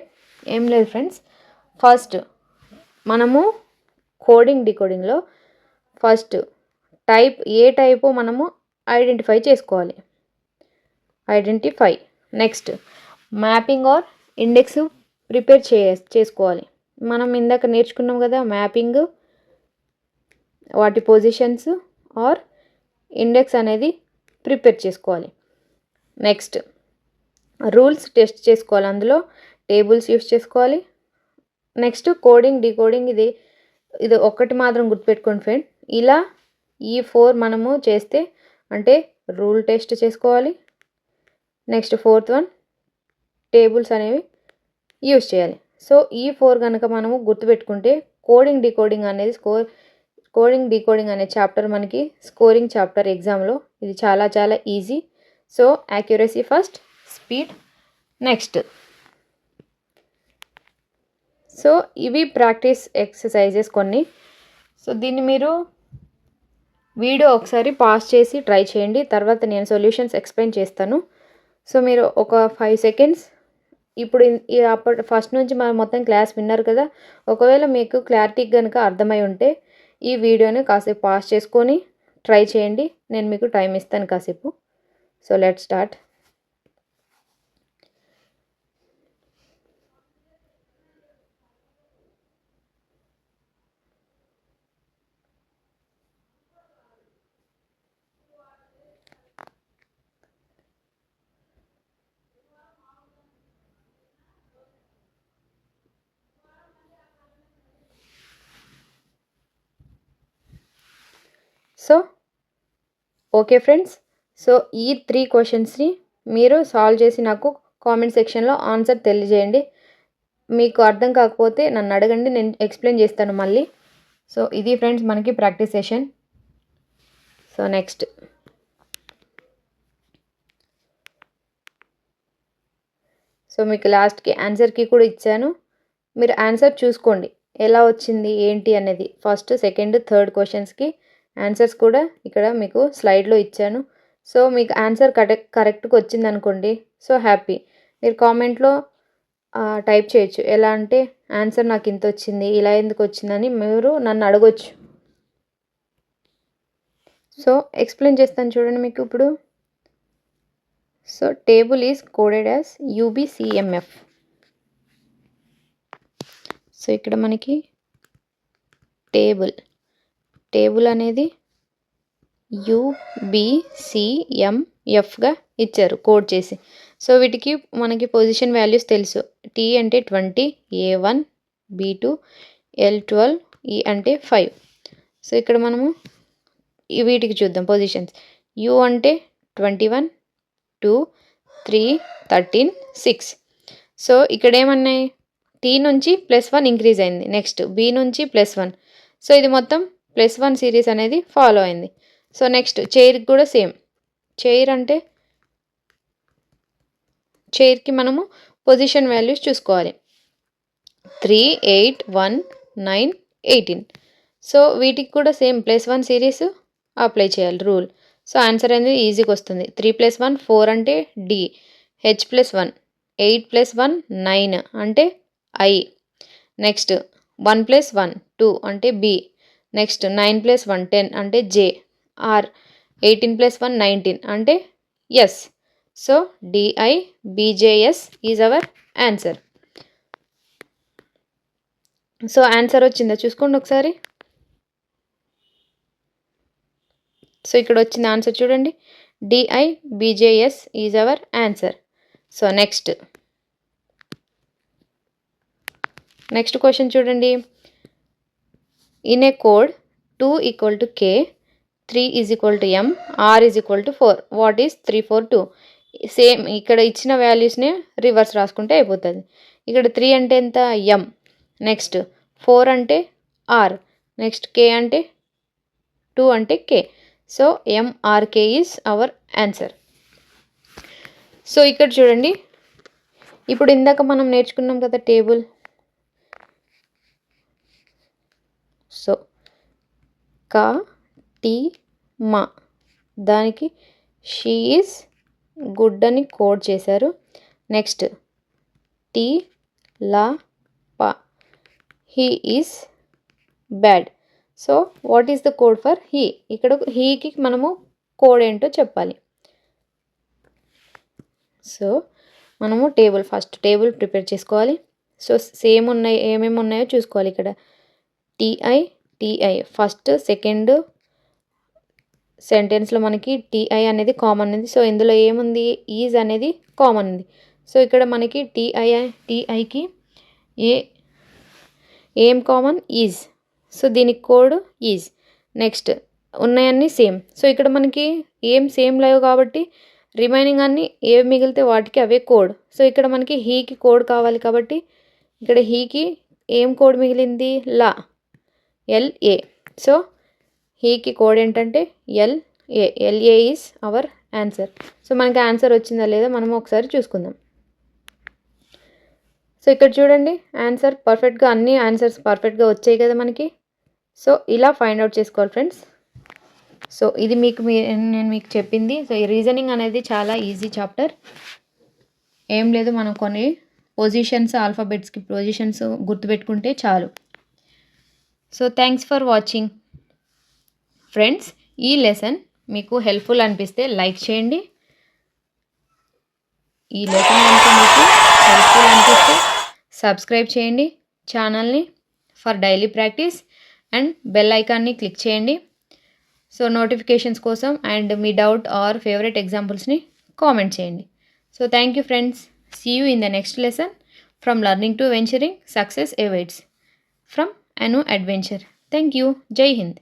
ఏం లేదు friends, first మనము coding డీకోడింగ్లో first type ఏ typo మనము identify చేసుకోవాలి. Next mapping are index prepare చేసుకోవాలి. మనం ఇందాక నేర్చుకున్నాం కదా మ్యాపింగ్, వాటి పొజిషన్స్ ఆర్ ఇండెక్స్ అనేది ప్రిపేర్ చేసుకోవాలి. నెక్స్ట్ రూల్స్ టెస్ట్ చేసుకోవాలి, అందులో టేబుల్స్ యూస్ చేసుకోవాలి. నెక్స్ట్ కోడింగ్ డీకోడింగ్, ఇది ఒక్కటి మాత్రం గుర్తుపెట్టుకోండి ఫ్రెండ్, ఇలా ఈ 4 మనము చేస్తే అంటే రూల్ టెస్ట్ చేసుకోవాలి. నెక్స్ట్ ఫోర్త్ వన్ టేబుల్స్ అనేవి యూస్ చేయాలి. సో ఈ 4 కనుక మనము గుర్తుపెట్టుకుంటే కోడింగ్ డీకోడింగ్ అనే చాప్టర్ మనకి స్కోరింగ్ చాప్టర్ ఎగ్జామ్లో ఇది చాలా చాలా easy. So accuracy first, speed next. So ఇవి ప్రాక్టీస్ ఎక్సర్సైజెస్ కొన్ని. సో దీన్ని మీరు వీడియో ఒకసారి పాజ్ చేసి ట్రై చేయండి, తర్వాత నేను సొల్యూషన్స్ ఎక్స్ప్లెయిన్ చేస్తాను. సో మీరు ఒక 5 సెకండ్స్ ఇప్పుడు అప్పటి ఫస్ట్ నుంచి మనం మొత్తం క్లాస్ విన్నారు కదా, ఒకవేళ మీకు క్లారిటీ కనుక అర్థమై ఉంటే ఈ వీడియోని కాసేపు పాజ్ చేసుకొని ట్రై చేయండి. నేను మీకు టైం ఇస్తాను కాసేపు. So let's start. So okay friends, so ఈ 3 క్వశ్చన్స్ని మీరు సాల్వ్ చేసి నాకు కామెంట్ సెక్షన్లో ఆన్సర్ తెలియజేయండి. మీకు అర్థం కాకపోతే నన్ను అడగండి, నేను ఎక్స్ప్లెయిన్ చేస్తాను మళ్ళీ. సో ఇది ఫ్రెండ్స్ మనకి practice session. So next, so మీకు లాస్ట్కి ఆన్సర్కి కూడా ఇచ్చాను, మీరు ఆన్సర్ చూసుకోండి ఎలా వచ్చింది ఏంటి అనేది. ఫస్ట్ సెకండ్ థర్డ్ క్వశ్చన్స్కి ఆన్సర్స్ కూడా ఇక్కడ మీకు స్లైడ్లో ఇచ్చాను. సో మీకు ఆన్సర్ కరెక్ట్గా వచ్చింది అనుకోండి, సో హ్యాపీ. మీరు కామెంట్లో టైప్ చేయొచ్చు. ఎలా అంటే ఆన్సర్ నాకు ఇంత వచ్చింది, ఇలా ఎందుకు వచ్చిందని మీరు నన్ను అడగొచ్చు. సో ఎక్స్ప్లెయిన్ చేస్తాను చూడండి మీకు ఇప్పుడు. So table is coded as UBCMF. So ఇక్కడ మనకి టేబుల్ అనేది UBCMFగా ఇచ్చారు కోడ్ చేసి. సో వీటికి మనకి పొజిషన్ వాల్యూస్ తెలుసు. T అంటే 20, A1, B2, L12, E అంటే 5. సో ఇక్కడ మనము వీటికి చూద్దాం పొజిషన్స్. U అంటే 21, 2, 3, 13, 6. సో ఇక్కడ ఏమన్నాయి, T నుంచి +1 ఇంక్రీజ్ అయింది. నెక్స్ట్ B నుంచి +1. సో ఇది మొత్తం +1 సిరీస్ అనేది ఫాలో అయింది. సో నెక్స్ట్ చైర్కి కూడా సేమ్. చైర్ అంటే చైర్కి మనము పొజిషన్ వాల్యూస్ చూసుకోవాలి. 3, 8, 1, 9, 18. సో వీటికి కూడా సేమ్ +1 సిరీస్ అప్లై చేయాలి రూల్. సో ఆన్సర్ అనేది ఈజీగా వస్తుంది. 3 + 1 4 అంటే D. H + 1 8 + 1 9 అంటే I. నెక్స్ట్ 1 + 1 2 అంటే B. నెక్స్ట్ 9 + 1 10 అంటే J. R 18 + 1 19 అంటే S. So DIBJS is our answer. So answer వచ్చిందా చూసుకోండి ఒకసారి. సో ఇక్కడ వచ్చింది ఆన్సర్ చూడండి. DIBJS is our answer. So next question చూడండి. In a code 2 = K, 3 = M, R = 4. What is 3, 4, 2? Same ఇక్కడ ఇచ్చిన వాల్యూస్ని రివర్స్ రాసుకుంటే అయిపోతుంది. ఇక్కడ 3 అంటే ఎంత, M. నెక్స్ట్ 4 అంటే R. నెక్స్ట్ K అంటే 2 అంటే K. So MRK is our answer. So ఇక్కడ చూడండి, ఇప్పుడు ఇందాక మనం నేర్చుకున్నాం కదా టేబుల్. సో మా దానికి షీ ఈజ్ గుడ్ అని కోడ్ చేశారు. నెక్స్ట్ ప he is bad. So what is the code for he? ఇక్కడ హీకి మనము కోడ్ ఏంటో చెప్పాలి. సో మనము ఫస్ట్ టేబుల్ ప్రిపేర్ చేసుకోవాలి. సో సేమ్ ఉన్నాయి, ఏమేమి ఉన్నాయో చూసుకోవాలి. ఇక్కడ TI ఫస్ట్ సెకండ్ సెంటెన్స్లో మనకి TI అనేది కామన్ ఉంది. సో ఇందులో ఏముంది, ఈజ్ అనేది కామన్ ఉంది. సో ఇక్కడ మనకి TIకి ఏం కామన్, ఈజ్. సో దీనికి కోడ్ ఈజ్. నెక్స్ట్ ఉన్నాయన్నీ సేమ్. సో ఇక్కడ మనకి ఏం సేమ్ లేవు కాబట్టి రిమైనింగ్ అన్నీ ఏవి మిగిలితే వాటికి అవే కోడ్. సో ఇక్కడ మనకి హీకి కోడ్ కావాలి కాబట్టి ఇక్కడ హీకి ఏం కోడ్ మిగిలింది, LA. సో హీకి కోడ్ ఏంటంటే LA is our answer. So మనకి ఆన్సర్ వచ్చిందా లేదా మనం ఒకసారి చూసుకుందాం. సో ఇక్కడ చూడండి ఆన్సర్ పర్ఫెక్ట్గా, అన్ని ఆన్సర్స్ పర్ఫెక్ట్గా వచ్చాయి కదా మనకి. సో ఇలా ఫైండ్ అవుట్ చేసుకోవాలి ఫ్రెండ్స్. సో ఇది నేను మీకు చెప్పింది. సో ఈ రీజనింగ్ అనేది చాలా ఈజీ చాప్టర్. ఏం లేదు, మనం కొన్ని పొజిషన్స్, ఆల్ఫాబెట్స్కి పొజిషన్స్ గుర్తుపెట్టుకుంటే చాలు. So thanks for watching friends. ఈ లెసన్ మీకు హెల్ప్ఫుల్ అనిపిస్తే లైక్ చేయండి. ఈ లెసన్ కనుక మీకు హెల్ప్ఫుల్ అనిపిస్తే సబ్స్క్రైబ్ చేయండి ఛానల్ని for daily practice and bell ఐకాన్ని క్లిక్ చేయండి. సో నోటిఫికేషన్స్ కోసం అండ్ మీ డౌట్ ఆర్ ఫేవరెట్ ఎగ్జాంపుల్స్ని కామెంట్ చేయండి. So thank you friends. See you in the next lesson. From learning to venturing, success awaits from Anu Adventure. Thank you. Jai Hind.